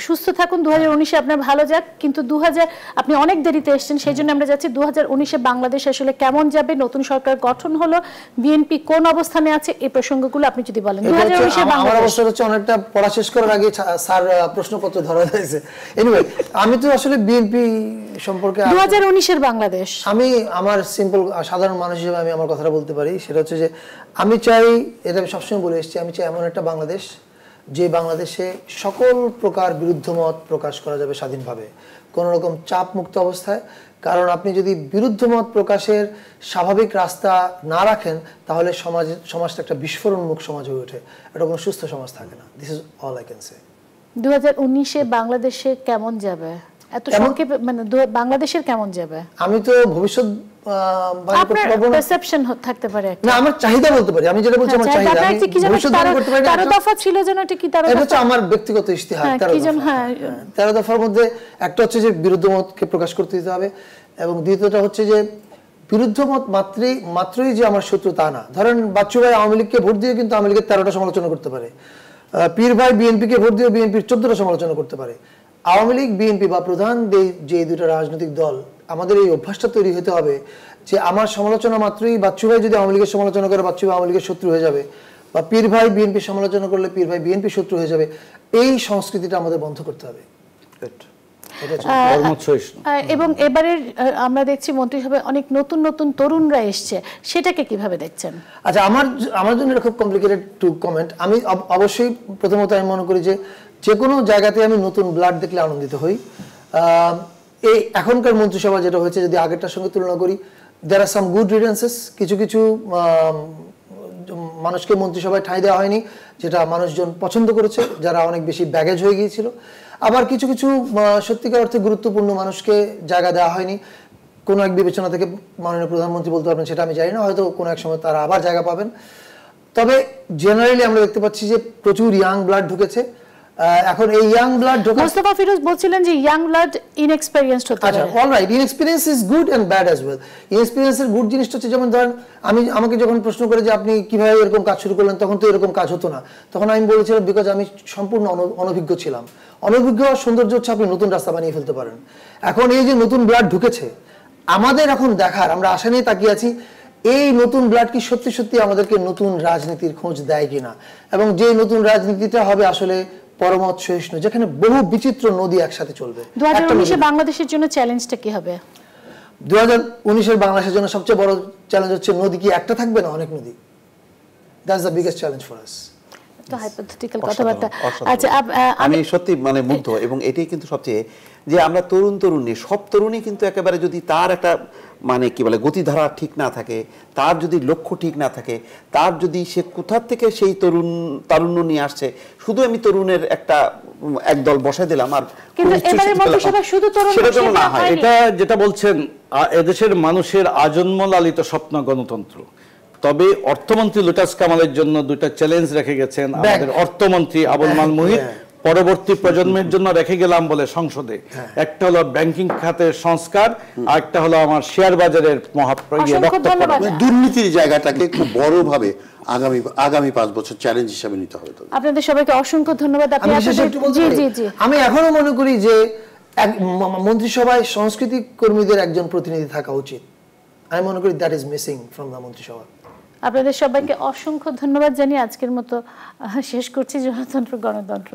সুস্থ থাকুন, 2019-এ আপনার ভালো যাক, কিন্তু আপনি অনেক দেরিতে এসেছেন, সেই জন্য আমরা যাচ্ছি 2019-এ বাংলাদেশ আসলে কেমন যাবে, নতুন সরকার গঠন হলো, বিএনপি কোন অবস্থানে আছে, এই প্রসঙ্গগুলো আপনি যদি বলেন। 2019-এ আমার অবস্থা হচ্ছে অনেকটা পড়া শেষ করার আগে স্যার প্রশ্নপত্র ধরা হয়েছে। এনিওয়ে, আমি তো আসলে বিএনপি সম্পর্কে 2019-এর বাংলাদেশ, আমি আমার সিম্পল সাধারণ মানুষ হিসেবে আমি আমার কথাটা বলতে পারি, সেটা হচ্ছে যে আমি চাই, এটা আমি সবসময় বলে এসেছি, আমি চাই এমন একটা বাংলাদেশ যে বাংলাদেশে সকল প্রকার বিরুদ্ধ মত প্রকাশ করা যাবে স্বাধীনভাবে, কোনো রকম চাপ মুক্ত অবস্থায়। কারণ আপনি যদি বিরুদ্ধ মত প্রকাশের স্বাভাবিক রাস্তা না রাখেন, তাহলে সমাজটা একটা বিস্ফোরণমুখ সমাজ হয়ে ওঠে, এটা কোনো সুস্থ সমাজ থাকে না। This is all I can say. 2019-এ বাংলাদেশে কেমন যাবে, এত সংক্ষেপে, মানে বাংলাদেশের কেমন যাবে? আমি তো ভবিষ্যৎ পারসেপশন থাকতে পারে না, আমার চাহিদা বলতে পারি। আমি যেটা বলছি আমার চাহিদা, আমি ভবিষ্যৎ করতে পারি না। 13 দফা ছিল যেন, এটা কি 13 দফা? এটা হচ্ছে আমার ব্যক্তিগত ইশতেহার। 13 দফার মধ্যে একটা হচ্ছে যে বিরুদ্ধ মতকে প্রকাশ করতে দিতে হবে, এবং দ্বিতীয়টা হচ্ছে যে বিরুদ্ধ মত মাত্রই যে আমার শত্রু তা না। ধরেন বাচ্চু ভাই আওয়ামী লীগকে ভোট দিয়ে কিন্তু আওয়ামী লীগের 13টা সমালোচনা করতে পারে, পীর ভাই বিএনপিকে ভোট দিয়ে বিএনপির 14টা সমালোচনা করতে পারে। আওয়ামী লীগ, বিএনপি বা প্রধান যে দুটো রাজনৈতিক দল, আমাদের এই অভ্যাসটা তৈরি হতে হবে যে আমার সমালোচনা মাত্রই বাচ্চু ভাই যদি আওয়ামী লীগের সমালোচনা করে বাচ্চু ভাই আওয়ামী লীগের শত্রু হয়ে যাবে, বা পীর ভাই বিএনপির সমালোচনা করলে পীর ভাই বিএনপির শত্রু হয়ে যাবে। এই সংস্কৃতিটা আমাদের বন্ধ করতে হবে। এবং এবারের আমরা দেখছি মন্ত্রিসভায় অনেক নতুন নতুন তরুণরা এসছে, সেটাকে কিভাবে দেখছেন? আচ্ছা, আমার জন্য এটা খুব কমপ্লিকেটেড টু কমেন্ট। আমি অবশ্যই প্রথমত আমি মনে করি যে কোনো জায়গাতে আমি নতুন ব্লাড দেখলে আনন্দিত হই। এই এখনকার মন্ত্রিসভা যেটা হয়েছে, যদি আগেরটার সঙ্গে তুলনা করি, দেয়ার আর সাম গুড রিডেন্সেস। কিছু কিছু মানুষকে মন্ত্রিসভায় ঠাঁই দেওয়া হয়নি যেটা মানুষজন পছন্দ করেছে, যারা অনেক বেশি ব্যাগেজ হয়ে গিয়েছিল। আবার কিছু কিছু সত্যিকার অর্থে গুরুত্বপূর্ণ মানুষকে জায়গা দেওয়া হয়নি। কোনো এক বিবেচনা থেকে মাননীয় প্রধানমন্ত্রী বলতে পারবেন সেটা আমি জানি না, হয়তো কোনো এক সময় তারা আবার জায়গা পাবেন। তবে জেনারেলি আমরা দেখতে পাচ্ছি যে প্রচুর ইয়াং ব্লাড ঢুকেছে। এখন এই ইয়াং ব্লাড ঢোকা, মোস্তফা ফিরোজ বলছিলেন যে ইয়াং ব্লাড ইনএক্সপেরিয়েন্সড হতে পারে। আচ্ছা, alright, inexperience is good and bad as well. ইনএক্সপেরিয়েন্সের গুড জিনিসটা হচ্ছে, যেমন ধরেন আমাকে যখন প্রশ্ন করে যে আপনি কিভাবে এরকম কাজ শুরু করলেন, তখন তো এরকম কাজ হতো না। তখন আমি বলেছিলাম বিকজ আমি সম্পূর্ণ অনভিজ্ঞ ছিলাম। অনভিজ্ঞ হওয়ার সৌন্দর্য হচ্ছে আপনি নতুন রাস্তা বানিয়ে ফেলতে পারেন। এখন এই যে নতুন ব্লাড ঢুকেছে, আমাদের এখন দেখার, আমরা আশা নিয়ে তাকিয়ে আছি এই নতুন ব্লাড কি সত্যি সত্যি আমাদেরকে নতুন রাজনীতির খোঁজ দেয় কিনা, এবং যে নতুন রাজনীতিটা হবে আসলে পরমত সহিষ্ণু, যেখানে বহু বিচিত্র নদী একসাথে চলবে। 2019 বাংলাদেশের জন্য চ্যালেঞ্জটা কি হবে? 2019 বাংলাদেশের জন্য সবচেয়ে বড় চ্যালেঞ্জ হচ্ছে নদী কি একটা থাকবে না অনেক নদী। That's the biggest challenge for us. তো হাইপোথেটিক্যাল কথাবার্তা। আচ্ছা, আমি সত্যি মানে মুগ্ধ, এবং এটাই কিন্তু সবচেয়ে যে আমরা তরুণী সব তরুণী কিন্তু একেবারে যদি তার একটা মানে কি বলে গতিধারা ঠিক না থাকে, তার যদি লক্ষ্য ঠিক না থাকে, তার যদি সে কোথা থেকে সেই তারুণ্য নিয়ে আসছে, শুধু আমি তরুণের একটা একদল বসাই দিলাম আর কিন্তু এবারে মন্ত্রিসভা শুধু তরুণ না হয়। এটা যেটা বলছেন, এদেশের মানুষের আজন্ম লালিত স্বপ্ন গণতন্ত্র। তবে অর্থমন্ত্রী লুটাস কামালের জন্য দুইটা চ্যালেঞ্জ রেখে গেছেন আমাদের অর্থমন্ত্রী আবুল মাল মুহিত, পরবর্তী প্রজন্মের জন্য রেখে গেলাম বলে সংসদে। একটা হলো ব্যাংকিং খাতের সংস্কার, আর একটা হলো আমার শেয়ার বাজারের দুর্নীতির জায়গাটাকে খুব বড়ভাবে আগামী 5 বছর চ্যালেঞ্জ হিসেবে নিতে হবে। আপনাদের সবাইকে অসংখ্য ধন্যবাদ। আমি এখনো মনে করি যে মন্ত্রিসভায় সাংস্কৃতিক কর্মীদের একজন প্রতিনিধি থাকা উচিত। আমি মনে করি that is missing from the মন্ত্রিসভা। আপনাদের সবাইকে অসংখ্য ধন্যবাদ জানিয়ে আজকের মতো শেষ করছি জনতন্ত্র গণতন্ত্র।